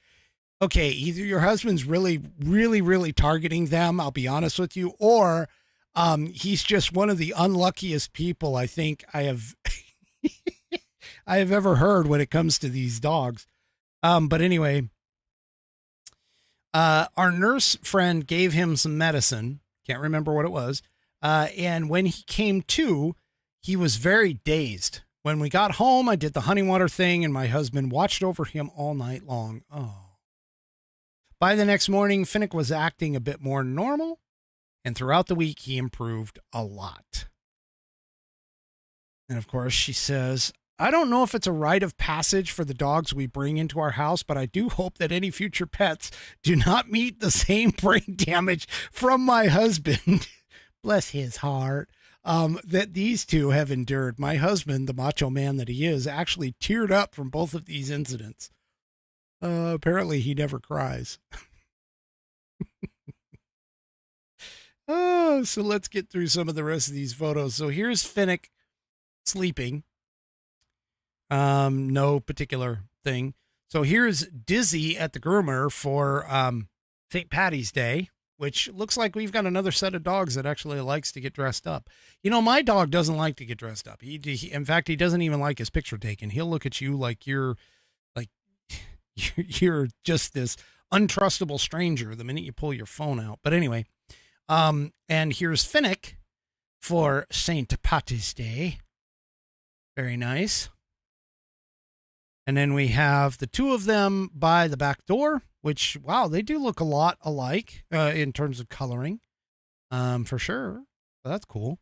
Okay, either your husband's really, really, really targeting them, I'll be honest with you, or he's just one of the unluckiest people I think I have I have ever heard when it comes to these dogs. But anyway, our nurse friend gave him some medicine. Can't remember what it was. And when he came to, he was very dazed. When we got home, I did the honey water thing, and my husband watched over him all night long. Oh. By the next morning, Finnick was acting a bit more normal, and throughout the week, he improved a lot. And of course, she says, I don't know if it's a rite of passage for the dogs we bring into our house, but I do hope that any future pets do not meet the same brain damage from my husband. Bless his heart. That these two have endured. My husband, the macho man that he is, actually teared up from both of these incidents. Apparently he never cries. Oh, so let's get through some of the rest of these photos. So here's Finnick sleeping. No particular thing. So here's Dizzy at the groomer for St. Patty's Day, which looks like we've got another set of dogs that actually likes to get dressed up. You know, my dog doesn't like to get dressed up. He in fact, he doesn't even like his picture taken. He'll look at you like you're just this untrustable stranger the minute you pull your phone out. But anyway, and here's Finnick for St. Patty's Day. Very nice. And then we have the two of them by the back door, which, wow, they do look a lot alike in terms of coloring, for sure. So that's cool.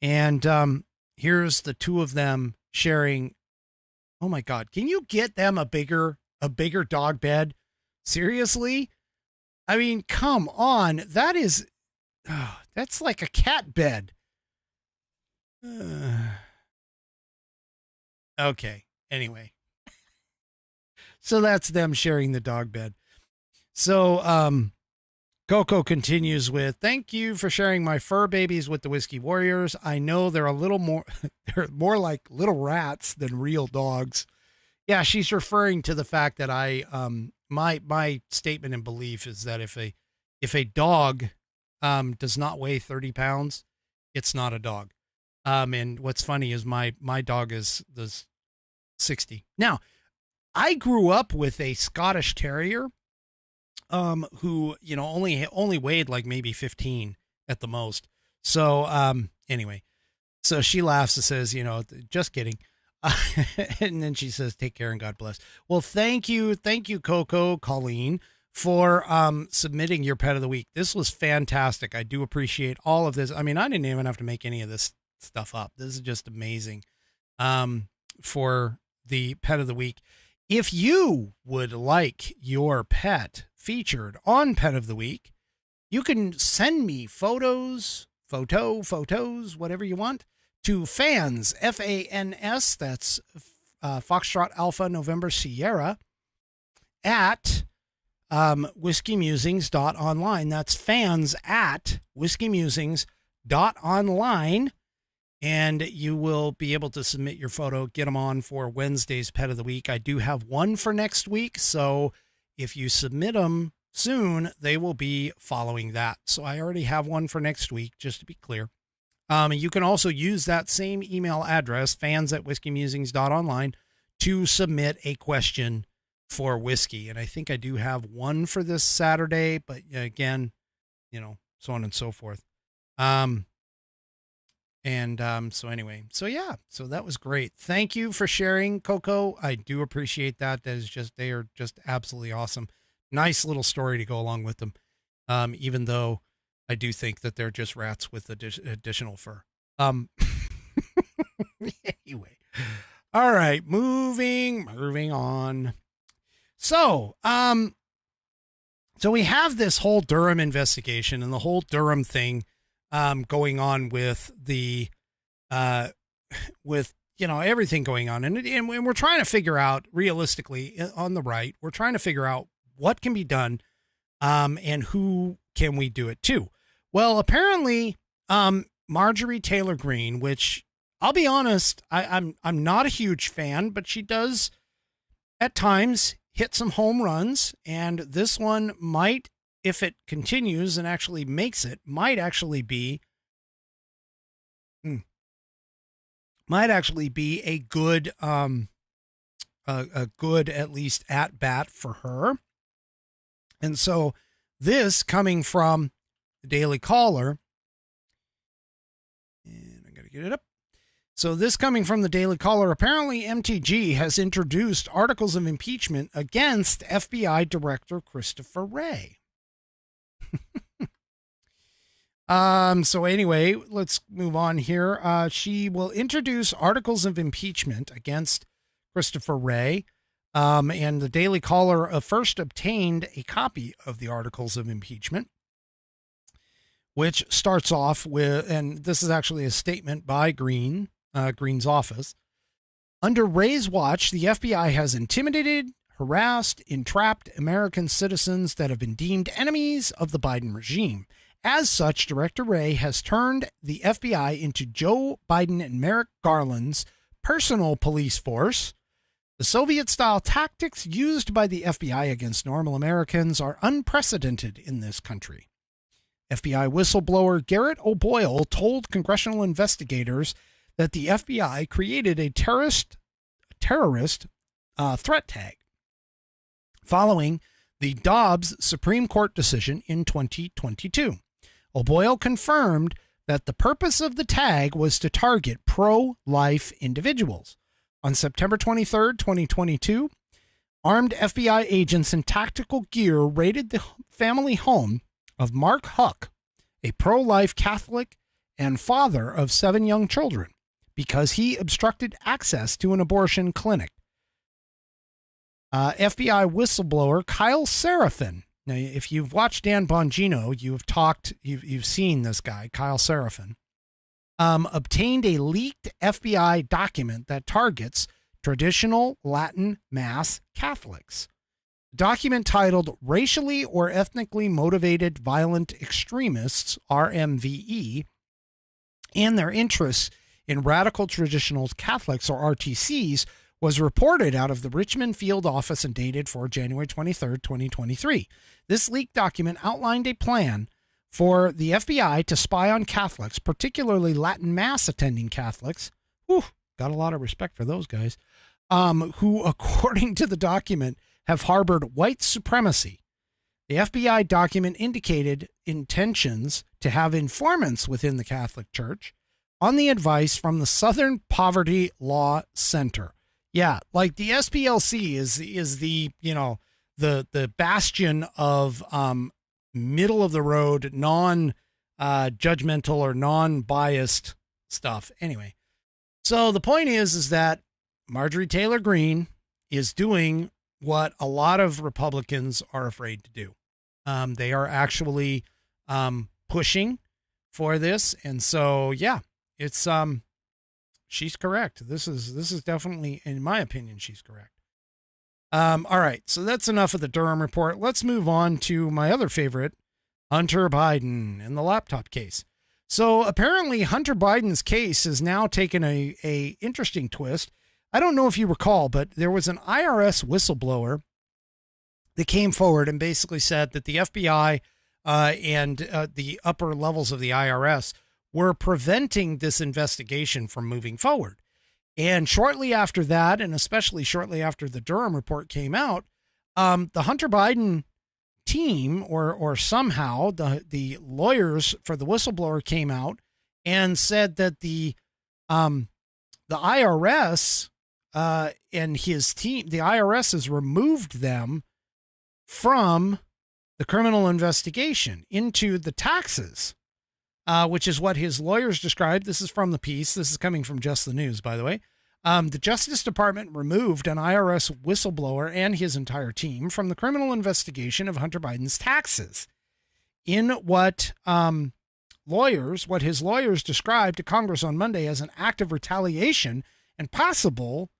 And here's the two of them sharing. Oh my God, can you get them a bigger dog bed? Seriously? I mean, come on. That's like a cat bed. Okay. Anyway, so that's them sharing the dog bed. So, Coco continues with, thank you for sharing my fur babies with the Whiskey Warriors. I know they're a little more, they're more like little rats than real dogs. Yeah, she's referring to the fact that my statement and belief is that if a dog does not weigh 30 pounds, it's not a dog. And what's funny is my dog is 60. Now, I grew up with a Scottish Terrier, who, only weighed like maybe 15 at the most. So, anyway, so she laughs and says, just kidding. And then she says, take care and God bless. Well, thank you, Coco, Colleen, for submitting your pet of the week. This was fantastic. I do appreciate all of this. I mean, I didn't even have to make any of this stuff up. This is just amazing. For the pet of the week. If you would like your pet featured on Pet of the Week, you can send me photos, whatever you want, to fans, FANS, that's Foxtrot Alpha November Sierra, at whiskeymusings.online. That's fans at whiskeymusings.online. And you will be able to submit your photo, get them on for Wednesday's Pet of the Week. I do have one for next week, so if you submit them soon, they will be following that. So I already have one for next week, just to be clear. You can also use that same email address, fans at whiskeymusings.online, to submit a question for whiskey. And I think I do have one for this Saturday, but again, so on and so forth. So anyway, so that was great. Thank you for sharing, Coco. I do appreciate that. They are just absolutely awesome. Nice little story to go along with them. Even though I do think that they're just rats with additional fur. Anyway. All right. Moving on. So we have this whole Durham investigation and the whole Durham thing going on with the, everything going on. And we're trying to figure out realistically on the right, we're trying to figure out what can be done, and who can we do it to? Well, apparently, Marjorie Taylor Greene, which I'll be honest, I'm not a huge fan, but she does at times hit some home runs. And this one might, if it continues and actually makes it, might actually be a good, at least at bat for her. And so this coming from the Daily Caller, and I got to get it up. So this coming from the Daily Caller, apparently MTG has introduced articles of impeachment against FBI Director Christopher Wray. So anyway, let's move on here. She will introduce articles of impeachment against Christopher Wray. And the Daily Caller first obtained a copy of the articles of impeachment, which starts off with, and this is actually a statement by Green's office. Under Wray's watch, the FBI has intimidated, harassed, entrapped American citizens that have been deemed enemies of the Biden regime. As such, Director Wray has turned the FBI into Joe Biden and Merrick Garland's personal police force. The Soviet-style tactics used by the FBI against normal Americans are unprecedented in this country. FBI whistleblower Garrett O'Boyle told congressional investigators that the FBI created a terrorist threat tag following the Dobbs Supreme Court decision in 2022. O'Boyle confirmed that the purpose of the tag was to target pro-life individuals. On September 23, 2022, armed FBI agents in tactical gear raided the family home of Mark Huck, a pro-life Catholic and father of 7 young children, because he obstructed access to an abortion clinic. FBI whistleblower Kyle Seraphin. Now, if you've watched Dan Bongino, you've seen this guy, Kyle Seraphin, obtained a leaked FBI document that targets traditional Latin Mass Catholics. document titled Racially or Ethnically Motivated Violent Extremists, RMVE, and Their Interests in Radical Traditional Catholics, or RTCs, was reported out of the Richmond field office and dated for January 23rd, 2023. This leaked document outlined a plan for the FBI to spy on Catholics, particularly Latin Mass attending Catholics. Whew, got a lot of respect for those guys, who, according to the document, have harbored white supremacy. The FBI document indicated intentions to have informants within the Catholic Church on the advice from the Southern Poverty Law Center. Yeah, like the SPLC is the, you know, the bastion of middle of the road, non-judgmental or non-biased stuff. Anyway, so the point is that Marjorie Taylor Greene is doing what a lot of Republicans are afraid to do. They are actually pushing for this, and so yeah, it's she's correct. This is definitely, in my opinion, she's correct. All right, so that's enough of the Durham report. Let's move on to my other favorite, Hunter Biden and the laptop case. So apparently Hunter Biden's case has now taken a interesting twist. I don't know if you recall, but there was an IRS whistleblower that came forward and basically said that the FBI and the upper levels of the IRS were preventing this investigation from moving forward. And shortly after that, and especially shortly after the Durham report came out, the Hunter Biden team, or somehow the lawyers for the whistleblower, came out and said that the IRS and his team, the IRS has removed them from the criminal investigation into the taxes, which is what his lawyers described. This is from the piece. This is coming from Just the News, by the way. The Justice Department removed an IRS whistleblower and his entire team from the criminal investigation of Hunter Biden's taxes in what his lawyers described to Congress on Monday as an act of retaliation and possible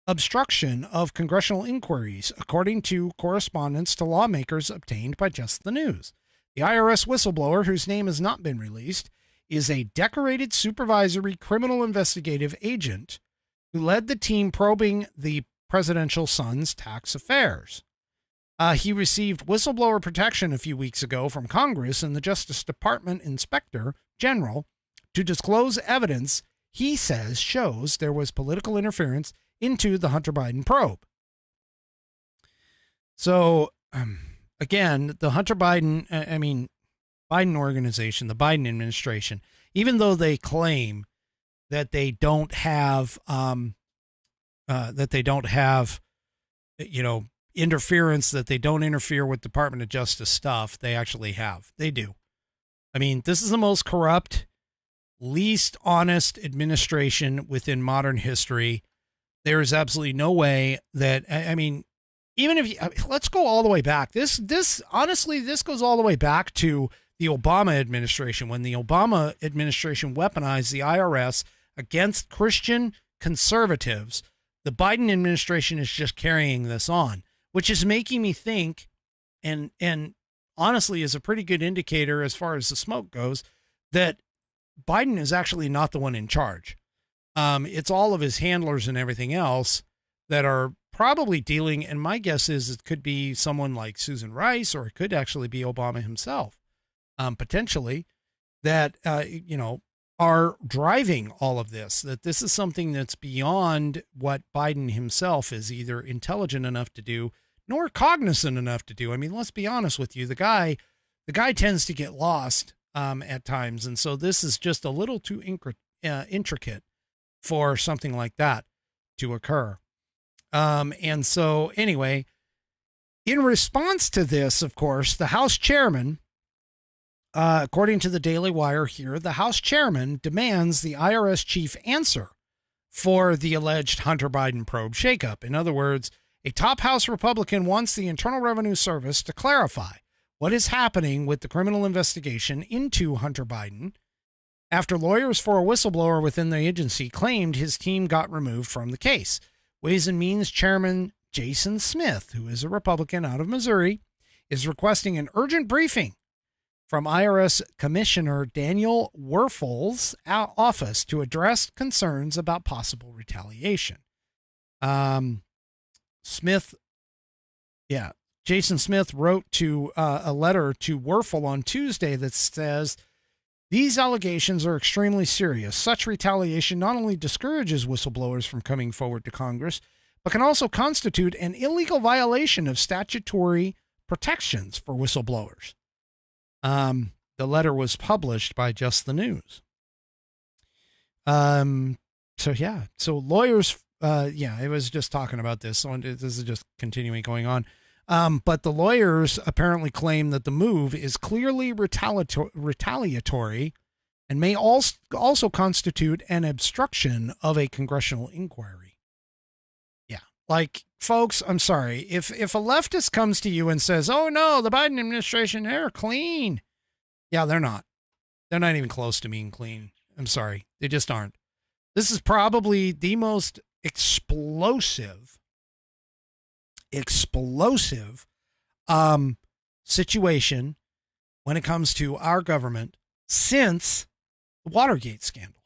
obstruction of congressional inquiries, according to correspondence to lawmakers obtained by Just the News. The IRS whistleblower, whose name has not been released, is a decorated supervisory criminal investigative agent who led the team probing the presidential son's tax affairs. He received whistleblower protection a few weeks ago from Congress and the Justice Department Inspector General to disclose evidence he says shows there was political interference into the Hunter Biden probe. So, again, the Hunter Biden, Biden organization, the Biden administration, even though they claim that they don't have, interference, that they don't interfere with Department of Justice stuff, they actually have. They do. I mean, this is the most corrupt, least honest administration within modern history. There is absolutely no way that, even if you, let's go all the way back. This goes all the way back to the Obama administration, when the Obama administration weaponized the IRS against Christian conservatives. The Biden administration is just carrying this on, which is making me think, and honestly is a pretty good indicator as far as the smoke goes, that Biden is actually not the one in charge. It's all of his handlers and everything else that are probably dealing, and my guess is it could be someone like Susan Rice, or it could actually be Obama himself, potentially, that, are driving all of this, that this is something that's beyond what Biden himself is either intelligent enough to do, nor cognizant enough to do. I mean, let's be honest with you. The guy tends to get lost at times. And so this is just a little too intricate for something like that to occur. And so anyway, in response to this, of course, the House chairman, according to the Daily Wire here, the House chairman demands the IRS chief answer for the alleged Hunter Biden probe shakeup. In other words, a top House Republican wants the Internal Revenue Service to clarify what is happening with the criminal investigation into Hunter Biden after lawyers for a whistleblower within the agency claimed his team got removed from the case. Ways and Means Chairman Jason Smith, who is a Republican out of Missouri, is requesting an urgent briefing from IRS Commissioner Daniel Werfel's office to address concerns about possible retaliation. Jason Smith wrote to a letter to Werfel on Tuesday that says, these allegations are extremely serious. Such retaliation not only discourages whistleblowers from coming forward to Congress, but can also constitute an illegal violation of statutory protections for whistleblowers. The letter was published by Just the News. So lawyers, it was just talking about this. So this is just continuing going on. But the lawyers apparently claim that the move is clearly retaliatory and may also constitute an obstruction of a congressional inquiry. Yeah. Like, folks, I'm sorry. If a leftist comes to you and says, oh no, the Biden administration, they're clean. Yeah, they're not. They're not even close to being clean. I'm sorry. They just aren't. This is probably the most explosive situation when it comes to our government since the Watergate scandal.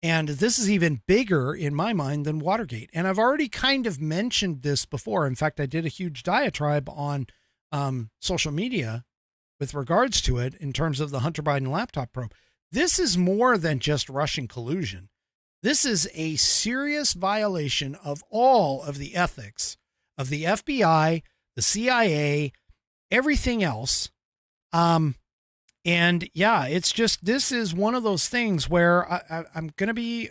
And this is even bigger in my mind than Watergate. And I've already kind of mentioned this before. In fact, I did a huge diatribe on social media with regards to it in terms of the Hunter Biden laptop probe. This is more than just Russian collusion. This is a serious violation of all of the ethics of the FBI, the CIA, everything else. And yeah, it's just, this is one of those things where I'm going to be,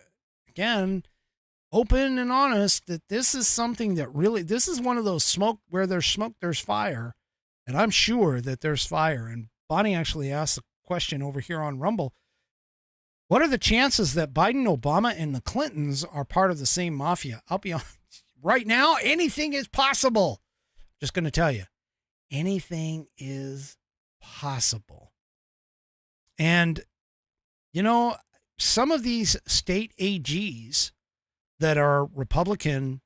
again, open and honest that this is something that really, this is one of those where there's smoke, there's fire. And I'm sure that there's fire. And Bonnie actually asked a question over here on Rumble. What are the chances that Biden, Obama, and the Clintons are part of the same mafia? I'll be honest. Right now, anything is possible. Just going to tell you, anything is possible. And, you know, some of these state AGs that are Republican,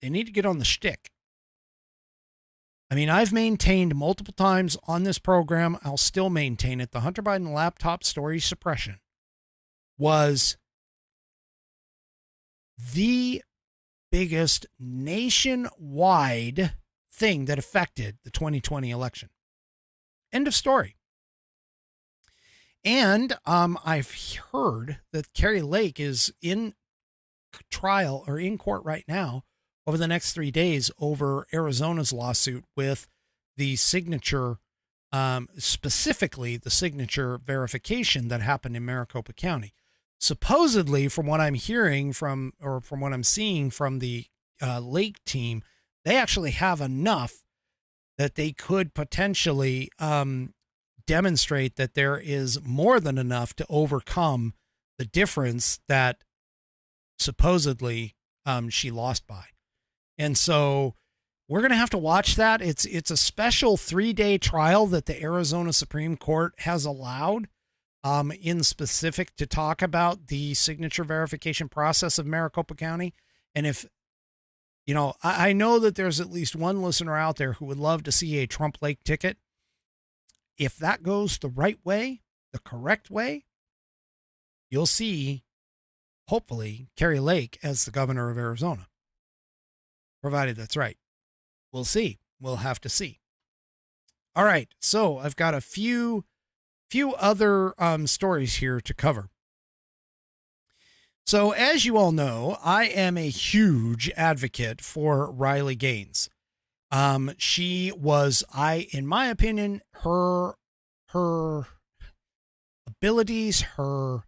they need to get on the shtick. I mean, I've maintained multiple times on this program, I'll still maintain it. The Hunter Biden laptop story suppression was the biggest nationwide thing that affected the 2020 election. End of story. And I've heard that Carrie Lake is in trial or in court right now over the next 3 days over Arizona's lawsuit with the signature, specifically the signature verification that happened in Maricopa County. Supposedly, from what I'm hearing from what I'm seeing from the Lake team, they actually have enough that they could potentially demonstrate that there is more than enough to overcome the difference that supposedly she lost by. And so we're going to have to watch that. It's a special 3-day trial that the Arizona Supreme Court has allowed in specific to talk about the signature verification process of Maricopa County. And if, you know, I know that there's at least one listener out there who would love to see a Trump Lake ticket. If that goes the right way, the correct way, you'll see, hopefully, Carrie Lake as the governor of Arizona. Provided that's right. We'll see. We'll have to see. All right. So I've got a few other stories here to cover. So as you all know, I am a huge advocate for Riley Gaines. She was, in my opinion, her abilities, her,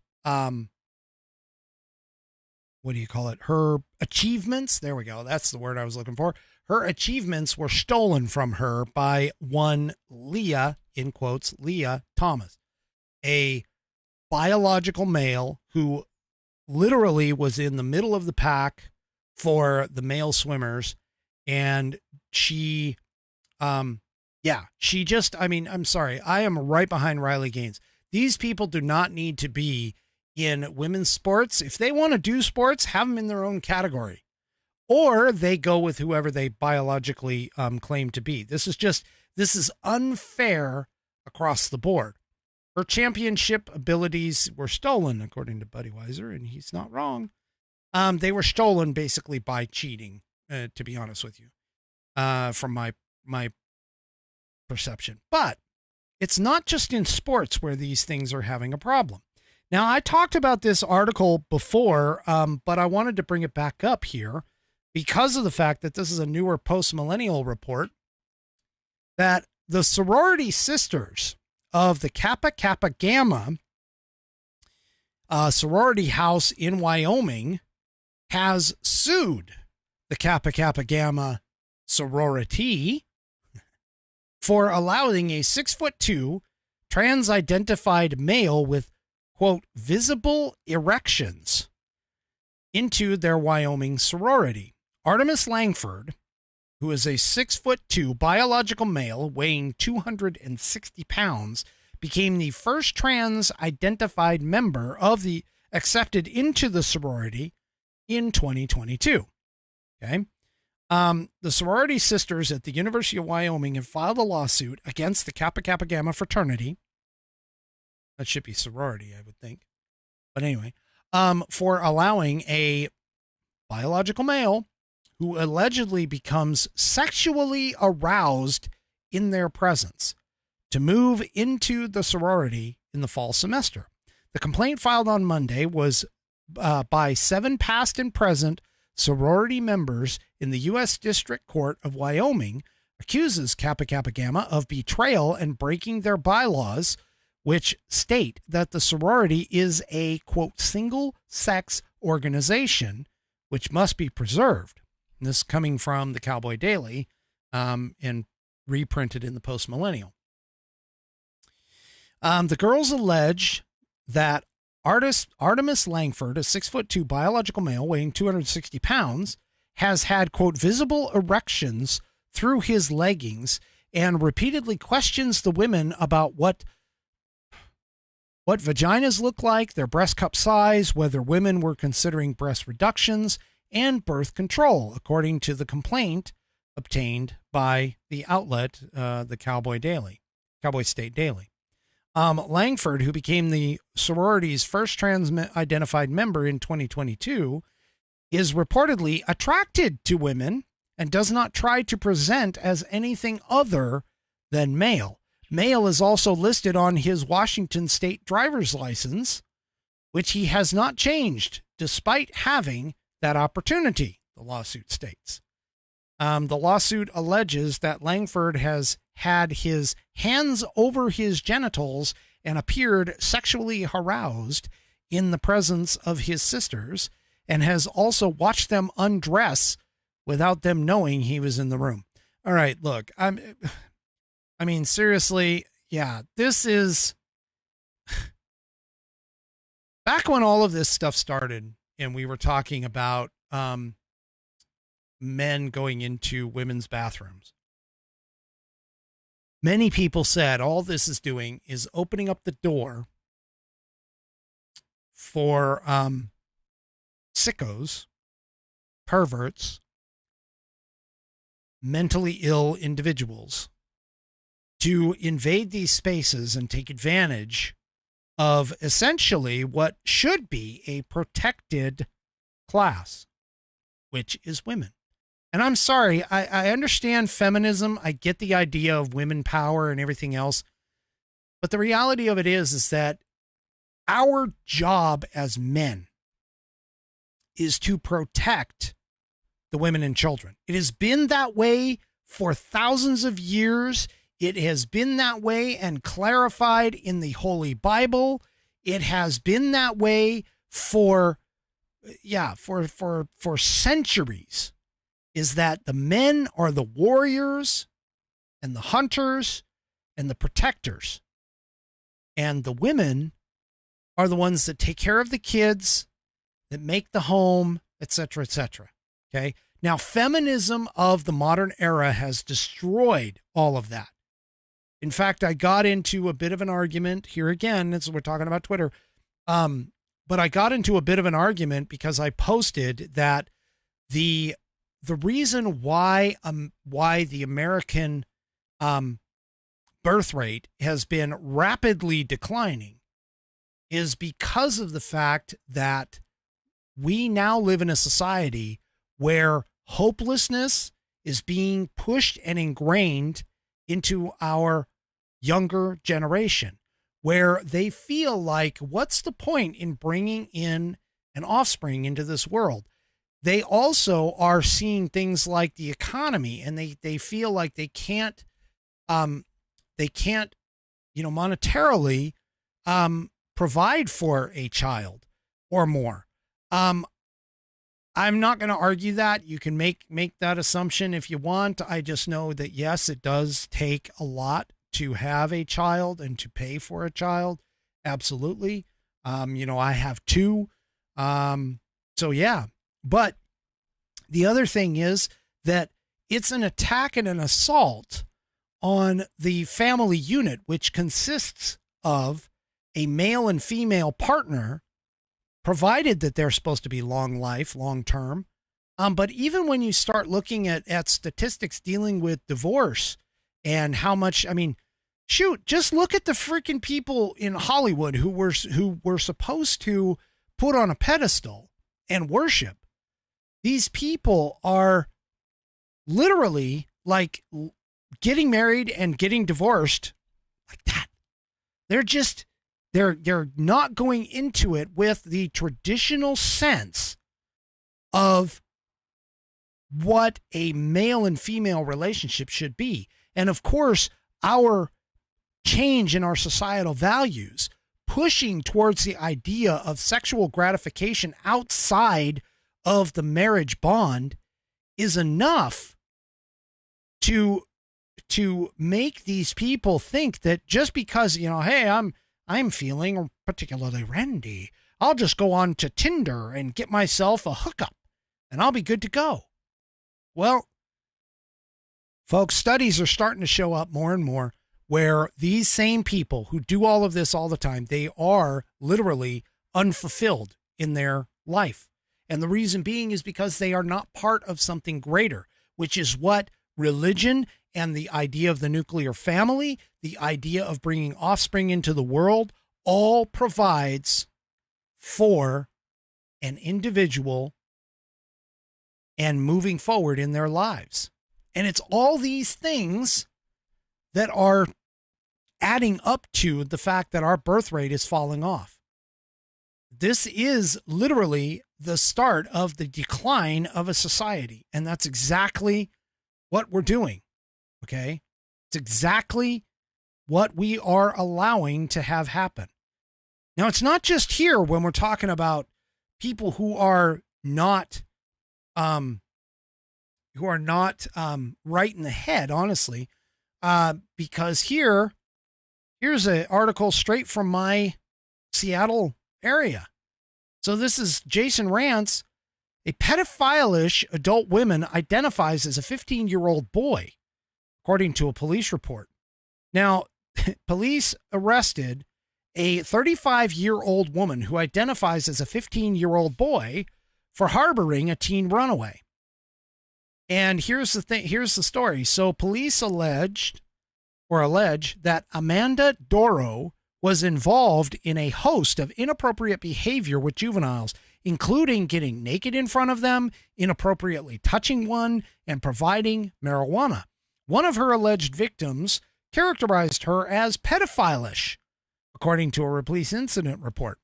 her achievements. There we go. That's the word I was looking for. Her achievements were stolen from her by one Leah, in quotes, Leah Thomas, a biological male who literally was in the middle of the pack for the male swimmers. And she, I'm sorry. I am right behind Riley Gaines. These people do not need to be in women's sports. If they want to do sports, have them in their own category. or they go with whoever they biologically claim to be. This is unfair across the board. Her championship abilities were stolen, according to Buddy Weiser, and he's not wrong. They were stolen basically by cheating, to be honest with you, from my perception. But it's not just in sports where these things are having a problem. Now, I talked about this article before, but I wanted to bring it back up here because of the fact that this is a newer post-millennial report that the sorority sisters of the Kappa Kappa Gamma sorority house in Wyoming has sued the Kappa Kappa Gamma sorority for allowing a 6'2" trans-identified male with, quote, visible erections into their Wyoming sorority. Artemis Langford, who is a 6'2" biological male weighing 260 pounds, became the first trans-identified member of the accepted into the sorority in 2022. Okay. The sorority sisters at the University of Wyoming have filed a lawsuit against the Kappa Kappa Gamma fraternity. That should be sorority, I would think. But anyway, for allowing a biological male who allegedly becomes sexually aroused in their presence to move into the sorority in the fall semester. The complaint filed on Monday was by 7 past and present sorority members in the U.S. District Court of Wyoming, accuses Kappa Kappa Gamma of betrayal and breaking their bylaws, which state that the sorority is a, quote, single-sex organization, which must be preserved. And this coming from the Cowboy Daily and reprinted in the Post Millennial. The girls allege that Artemis Langford, a 6'2" biological male weighing 260 pounds, has had, quote, visible erections through his leggings and repeatedly questions the women about what vaginas look like, their breast cup size, whether women were considering breast reductions, and birth control, according to the complaint obtained by the outlet, the Cowboy State Daily. Langford, who became the sorority's first trans-identified member in 2022, is reportedly attracted to women and does not try to present as anything other than male. Male is also listed on his Washington state driver's license, which he has not changed despite having that opportunity, the lawsuit states. The lawsuit alleges that Langford has had his hands over his genitals and appeared sexually aroused in the presence of his sisters, and has also watched them undress without them knowing he was in the room. All right, look, I mean, seriously, yeah, this is back when all of this stuff started and we were talking about men going into women's bathrooms. Many people said all this is doing is opening up the door for sickos, perverts, mentally ill individuals to invade these spaces and take advantage of essentially what should be a protected class, which is women. And I'm sorry, I understand feminism. I get the idea of women power and everything else. But the reality of it is that our job as men is to protect the women and children. It has been that way for thousands of years. It has been that way and clarified in the Holy Bible. It has been that way for centuries, is that the men are the warriors and the hunters and the protectors. And the women are the ones that take care of the kids, that make the home, etc., etc. Okay. Now, feminism of the modern era has destroyed all of that. In fact, I got into a bit of an argument here again, as we're talking about Twitter. But I got into a bit of an argument because I posted that the the reason why the American birth rate has been rapidly declining is because of the fact that we now live in a society where hopelessness is being pushed and ingrained into our younger generation, where they feel like, what's the point in bringing in an offspring into this world? They also are seeing things like the economy, and they feel like they can't, monetarily provide for a child or more. I'm not going to argue that. You can make that assumption if you want. I just know that, yes, it does take a lot to have a child and to pay for a child. Absolutely. I have two. So yeah, but the other thing is that it's an attack and an assault on the family unit, which consists of a male and female partner, provided that they're supposed to be long life, long term. But even when you start looking at statistics dealing with divorce and how much, shoot, just look at the freaking people in Hollywood who were supposed to put on a pedestal and worship. These people are literally like getting married and getting divorced like that. They're not going into it with the traditional sense of what a male and female relationship should be. And of course, our change in our societal values, pushing towards the idea of sexual gratification outside of the marriage bond, is enough to make these people think that just because, hey, I'm feeling particularly randy, I'll just go on to Tinder and get myself a hookup and I'll be good to go. Well, folks, studies are starting to show up more and more where these same people who do all of this all the time, they are literally unfulfilled in their life. And the reason being is because they are not part of something greater, which is what religion and the idea of the nuclear family, the idea of bringing offspring into the world, all provides for an individual and moving forward in their lives. And it's all these things that are adding up to the fact that our birth rate is falling off. This is literally the start of the decline of a society. And that's exactly what we're doing. Okay. It's exactly what we are allowing to have happen. Now, it's not just here when we're talking about people who are not right in the head, honestly, because here's an article straight from my Seattle area. So this is Jason Rance. A pedophile-ish adult woman identifies as a 15-year-old boy, according to a police report. Now, police arrested a 35-year-old woman who identifies as a 15-year-old boy for harboring a teen runaway. And here's the story. So police allege that Amanda Doro was involved in a host of inappropriate behavior with juveniles, including getting naked in front of them, inappropriately touching one, and providing marijuana. One of her alleged victims characterized her as pedophile-ish, according to a police incident report,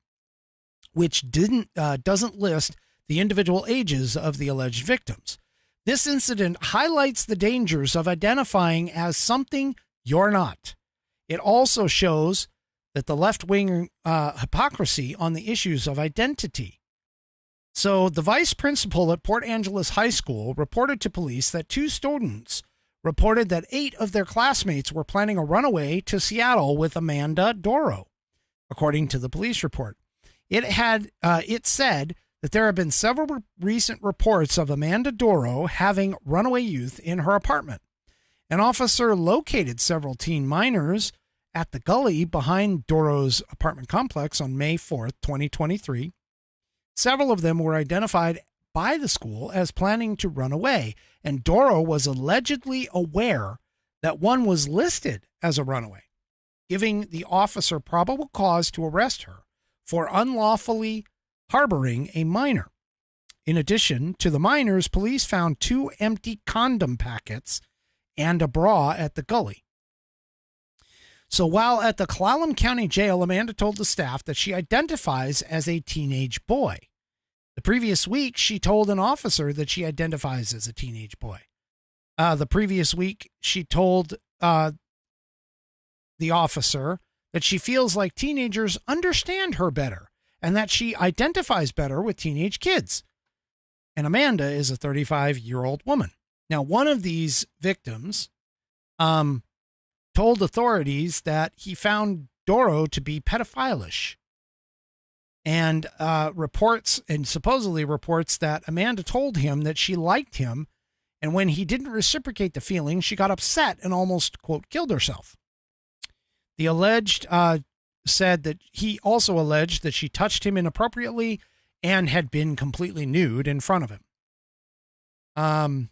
which doesn't list the individual ages of the alleged victims. This incident highlights the dangers of identifying as something you're not. It also shows that the left-wing hypocrisy on the issues of identity. So the vice principal at Port Angeles High School reported to police that two students reported that 8 of their classmates were planning a runaway to Seattle with Amanda Doro, according to the police report. It said that there have been several recent reports of Amanda Doro having runaway youth in her apartment. An officer located several teen minors at the gully behind Doro's apartment complex on May 4th, 2023. Several of them were identified by the school as planning to run away, and Doro was allegedly aware that one was listed as a runaway, giving the officer probable cause to arrest her for unlawfully harboring a minor. In addition to the minors, police found 2 empty condom packets and a bra at the gully. So while at the Clallam County Jail, Amanda told the staff that she identifies as a teenage boy. The previous week, she told an officer that she identifies as a teenage boy. The previous week, she told the officer that she feels like teenagers understand her better and that she identifies better with teenage kids. And Amanda is a 35-year-old woman. Now, one of these victims told authorities that he found Doro to be pedophilish, and supposedly reports that Amanda told him that she liked him, and when he didn't reciprocate the feeling, she got upset and almost, quote, killed herself. The alleged said that he also alleged that she touched him inappropriately and had been completely nude in front of him.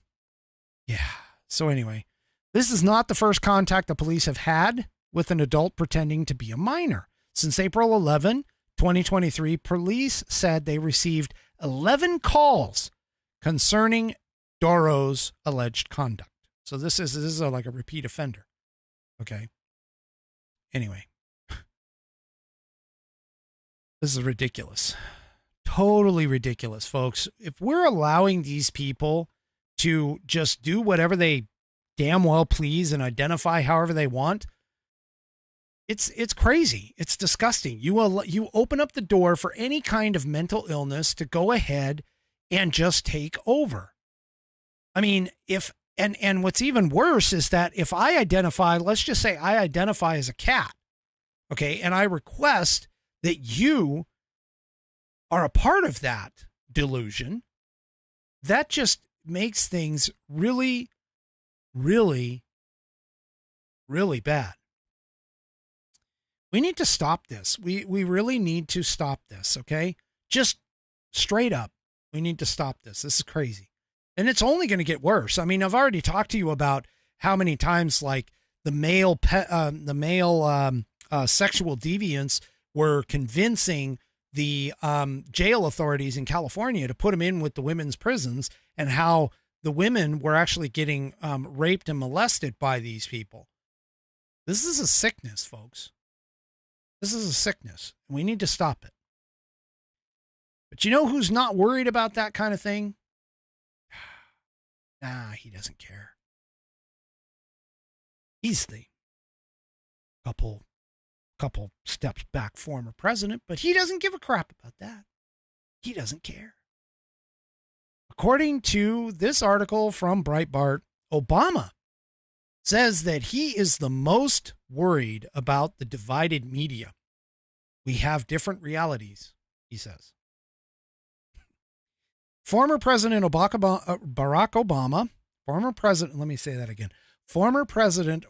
Yeah. So anyway, this is not the first contact the police have had with an adult pretending to be a minor. Since April 11, 2023, police said they received 11 calls concerning Doro's alleged conduct. So this is like a repeat offender. Okay. Anyway, this is ridiculous. Totally ridiculous, folks. If we're allowing these people to just do whatever they damn well please and identify however they want, it's crazy. It's disgusting. You open up the door for any kind of mental illness to go ahead and just take over. I mean, and what's even worse is that if I identify, let's just say I identify as a cat, okay, and I request that you are a part of that delusion, that just makes things really, really, really bad. We need to stop this. We really need to stop this, okay? Just straight up, we need to stop this. This is crazy. And it's only going to get worse. I mean, I've already talked to you about how many times, like, the male sexual deviants were convincing the jail authorities in California to put them in with the women's prisons, and how the women were actually getting raped and molested by these people. This is a sickness, folks. This is a sickness. We need to stop it. But you know who's not worried about that kind of thing? Nah, he doesn't care. He's the couple steps back former president, but he doesn't give a crap about that. He doesn't care. According to this article from Breitbart, Obama says that he is the most worried about the divided media. We have different realities, he says. Former President Barack Obama, former President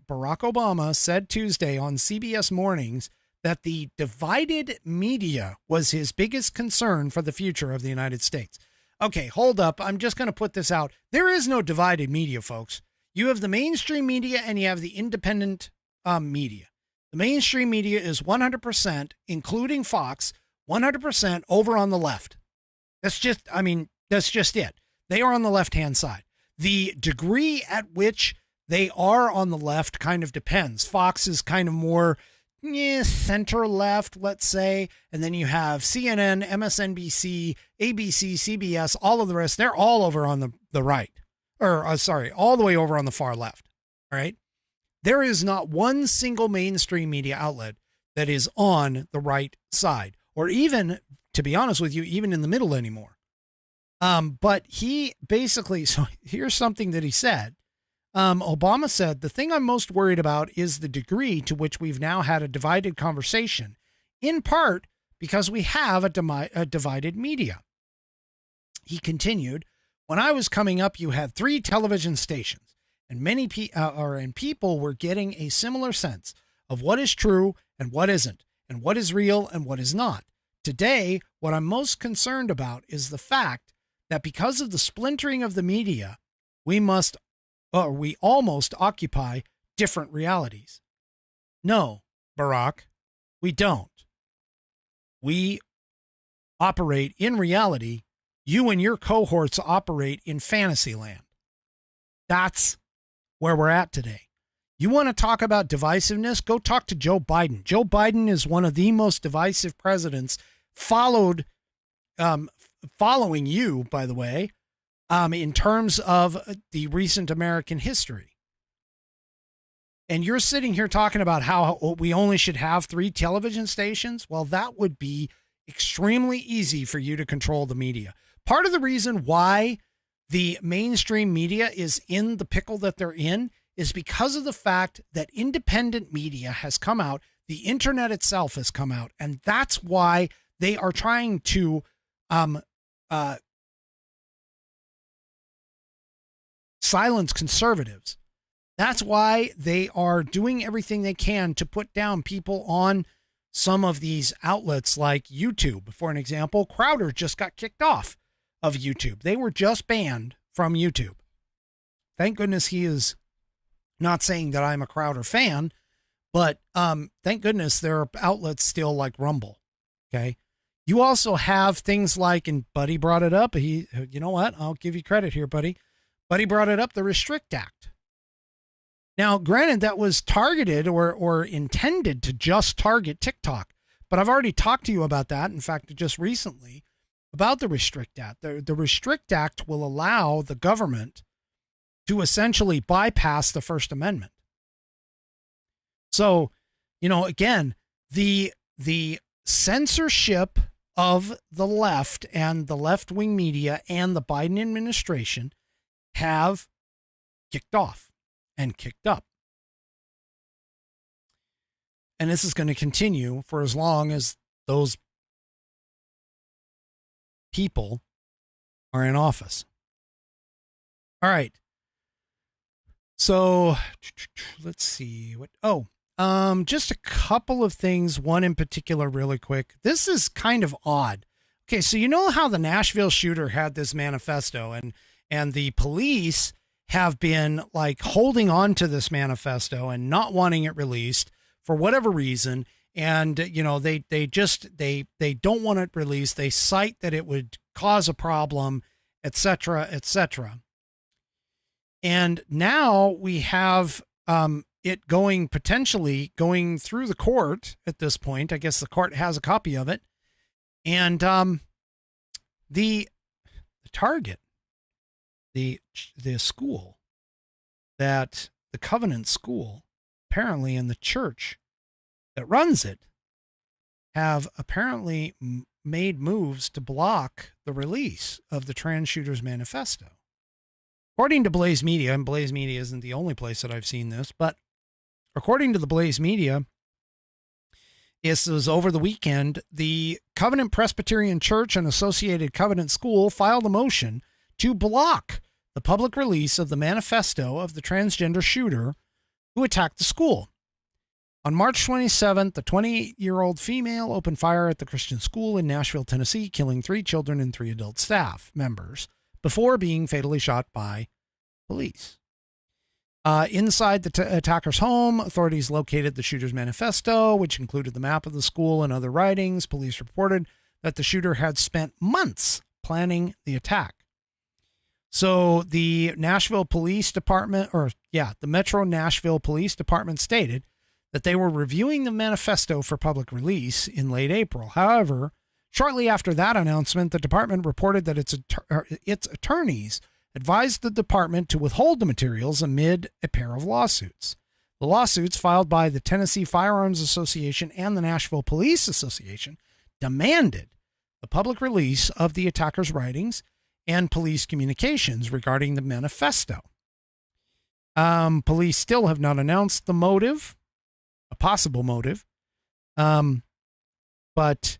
Barack Obama said Tuesday on CBS Mornings that the divided media was his biggest concern for the future of the United States. Okay, hold up. I'm just going to put this out. There is no divided media, folks. You have the mainstream media and you have the independent media. The mainstream media is 100%, including Fox, 100% over on the left. That's just it. They are on the left-hand side. The degree at which they are on the left kind of depends. Fox is kind of more center left, let's say. And then you have CNN, MSNBC, ABC, CBS, all of the rest. They're all over on the right. All the way over on the far left. All right. There is not one single mainstream media outlet that is on the right side, or even, to be honest with you, even in the middle anymore. But he basically, so here's something that he said. Obama said, the thing I'm most worried about is the degree to which we've now had a divided conversation, in part because we have a divided media. He continued, when I was coming up, you had 3 television stations, and many people were getting a similar sense of what is true and what isn't, and what is real and what is not. Today, what I'm most concerned about is the fact that because of the splintering of the media, we almost occupy different realities. No, Barack, we don't. We operate in reality. You and your cohorts operate in fantasy land. That's where we're at today. You want to talk about divisiveness? Go talk to Joe Biden. Joe Biden is one of the most divisive presidents, following you, by the way, in terms of the recent American history. And you're sitting here talking about how we only should have 3 television stations. Well, that would be extremely easy for you to control the media. Part of the reason why the mainstream media is in the pickle that they're in is because of the fact that independent media has come out, the internet itself has come out, and that's why they are trying to silence conservatives. That's why they are doing everything they can to put down people on some of these outlets like YouTube. For an example, Crowder just got kicked off of YouTube. They were just banned from YouTube. Thank goodness he is not saying that I'm a Crowder fan, but thank goodness there are outlets still like Rumble. Okay. You also have things like, and Buddy brought it up. You know what? I'll give you credit here, Buddy. Buddy brought it up, the Restrict Act. Now, granted, that was targeted or intended to just target TikTok, but I've already talked to you about that. In fact, just recently about the Restrict Act. The Restrict Act will allow the government to essentially bypass the First Amendment. So, again, the censorship of the left and the left-wing media and the Biden administration have kicked off and kicked up. And this is going to continue for as long as those people are in office. All right. So let's see just a couple of things. One in particular, really quick. This is kind of odd. Okay. So you know how the Nashville shooter had this manifesto and the police have been like holding on to this manifesto and not wanting it released for whatever reason. And, they don't want it released. They cite that it would cause a problem, et cetera, et cetera. And now we have it potentially going through the court at this point. I guess the court has a copy of it. And the target, the school, that the Covenant School, apparently, in the church that runs it, have apparently made moves to block the release of the Trans Shooters Manifesto. According to Blaze Media, and Blaze Media isn't the only place that I've seen this, but according to the Blaze Media, this was over the weekend, the Covenant Presbyterian Church and Associated Covenant School filed a motion to block the public release of the manifesto of the transgender shooter who attacked the school. On March 27th, the 28-year-old female opened fire at the Christian school in Nashville, Tennessee, killing 3 children and 3 adult staff members before being fatally shot by police. Inside the attacker's home, authorities located the shooter's manifesto, which included the map of the school and other writings. Police reported that the shooter had spent months planning the attack. So the Nashville Police Department, the Metro Nashville Police Department stated that they were reviewing the manifesto for public release in late April. However, shortly after that announcement, the department reported that its attorneys advised the department to withhold the materials amid a pair of lawsuits. The lawsuits filed by the Tennessee Firearms Association and the Nashville Police Association demanded the public release of the attacker's writings and police communications regarding the manifesto. Police still have not announced the motive, a possible motive, but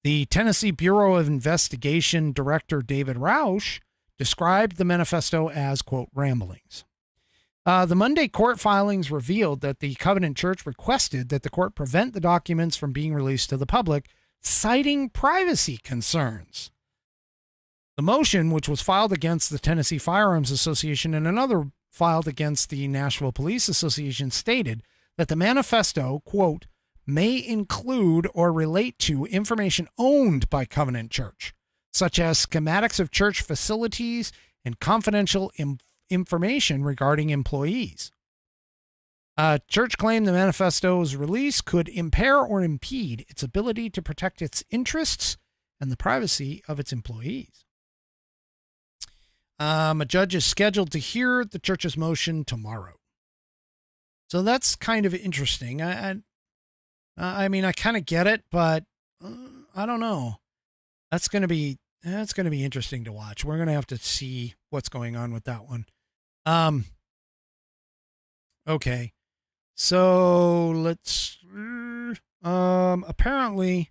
the Tennessee Bureau of Investigation Director David Rausch described the manifesto as, quote, ramblings. The Monday court filings revealed that the Covenant Church requested that the court prevent the documents from being released to the public, citing privacy concerns. The motion, which was filed against the Tennessee Firearms Association and another filed against the Nashville Police Association, stated that the manifesto, quote, may include or relate to information owned by Covenant Church, such as schematics of church facilities and confidential information regarding employees. Church claimed the manifesto's release could impair or impede its ability to protect its interests and the privacy of its employees. A judge is scheduled to hear the church's motion tomorrow. So that's kind of interesting. I mean, I kind of get it, but I don't know. That's going to be interesting to watch. We're going to have to see what's going on with that one. Okay. So let's, apparently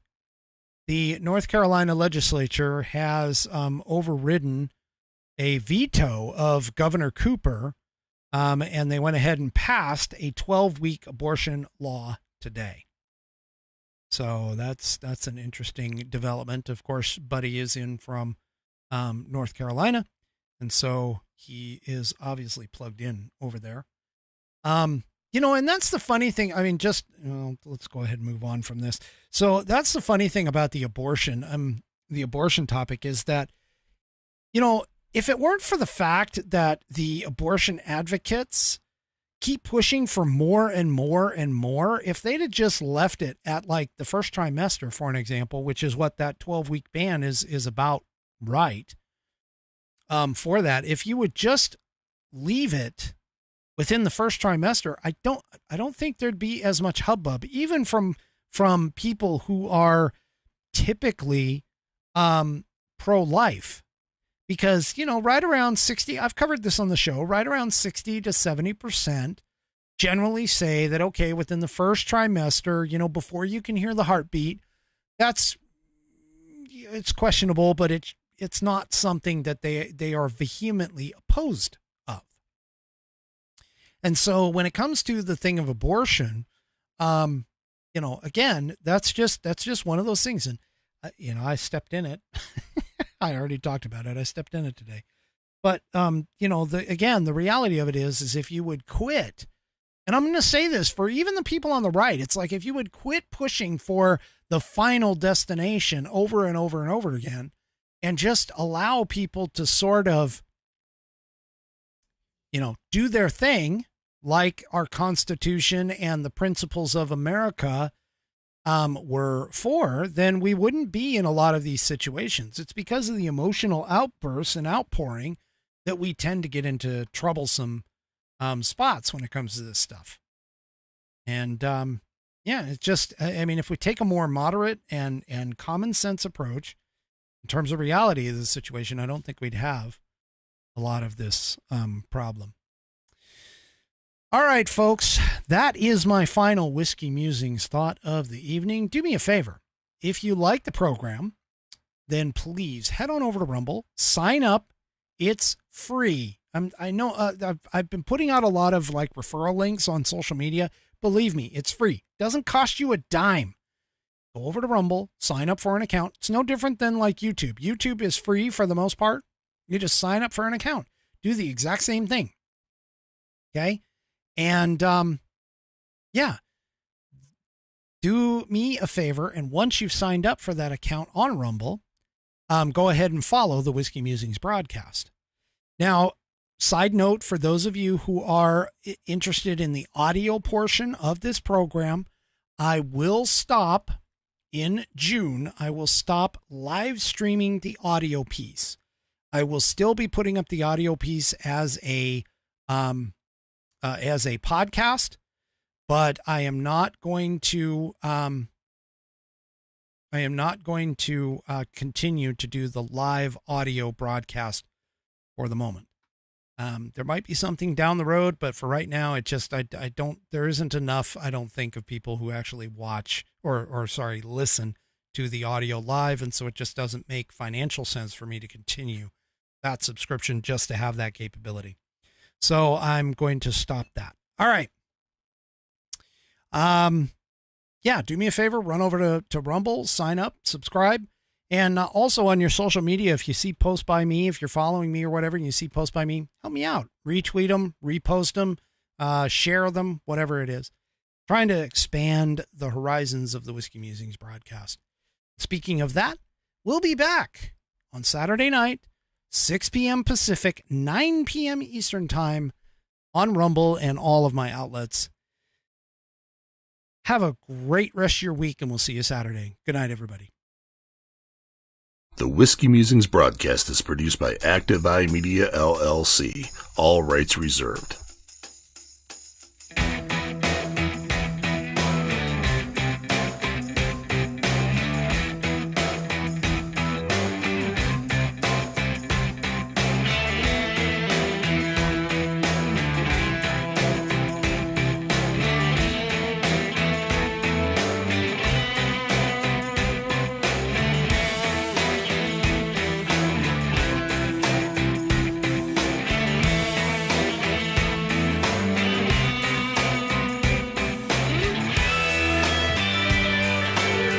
the North Carolina legislature has, overridden a veto of Governor Cooper. And they went ahead and passed a 12-week abortion law today. So that's an interesting development. Of course, Buddy is in from North Carolina, and so he is obviously plugged in over there. And that's the funny thing. I mean, let's go ahead and move on from this. So that's the funny thing about the abortion topic is that, if it weren't for the fact that the abortion advocates keep pushing for more and more and more, if they'd have just left it at like the first trimester, for an example, which is what that 12-week ban is about, right? For that, if you would just leave it within the first trimester, I don't think there'd be as much hubbub, even from people who are typically pro-life. Because, right around 60, I've covered this on the show, right around 60 to 70% generally say that, okay, within the first trimester, before you can hear the heartbeat, it's questionable, but it's not something that they are vehemently opposed of. And so when it comes to the thing of abortion, again, that's just one of those things. And, I stepped in it. I already talked about it. I stepped in it today. But, the reality of it is if you would quit, and I'm going to say this for even the people on the right, it's like if you would quit pushing for the final destination over and over and over again and just allow people to sort of, do their thing like our Constitution and the principles of America were for, then we wouldn't be in a lot of these situations. It's because of the emotional outbursts and outpouring that we tend to get into troublesome spots when it comes to this stuff. And it's just, if we take a more moderate and common sense approach in terms of reality of the situation, I don't think we'd have a lot of this problem. All right, folks, that is my final Whiskey Musings thought of the evening. Do me a favor. If you like the program, then please head on over to Rumble, sign up. It's free. I know I've been putting out a lot of like referral links on social media. Believe me, it's free. Doesn't cost you a dime. Go over to Rumble, sign up for an account. It's no different than like YouTube. YouTube is free for the most part. You just sign up for an account. Do the exact same thing. Okay? And, do me a favor. And once you've signed up for that account on Rumble, go ahead and follow the Whiskey Musings broadcast. Now, side note for those of you who are interested in the audio portion of this program, I will stop in June. I will stop live streaming the audio piece. I will still be putting up the audio piece as a podcast, but I am not going to continue to do the live audio broadcast for the moment. There might be something down the road, but for right now, there isn't enough, I don't think, of people who actually watch or listen to the audio live. And so it just doesn't make financial sense for me to continue that subscription just to have that capability. So I'm going to stop that. All right. Do me a favor, run over to Rumble, sign up, subscribe, And also on your social media, if you see posts by me, if you're following me or whatever, and you see posts by me, help me out. Retweet them, repost them, share them, whatever it is. Trying to expand the horizons of the Whiskey Musings broadcast. Speaking of that, we'll be back on Saturday night, 6 p.m. Pacific, 9 p.m. Eastern Time on Rumble and all of my outlets. Have a great rest of your week, and we'll see you Saturday. Good night, everybody. The Whiskey Musings broadcast is produced by Active Eye Media, LLC. All rights reserved.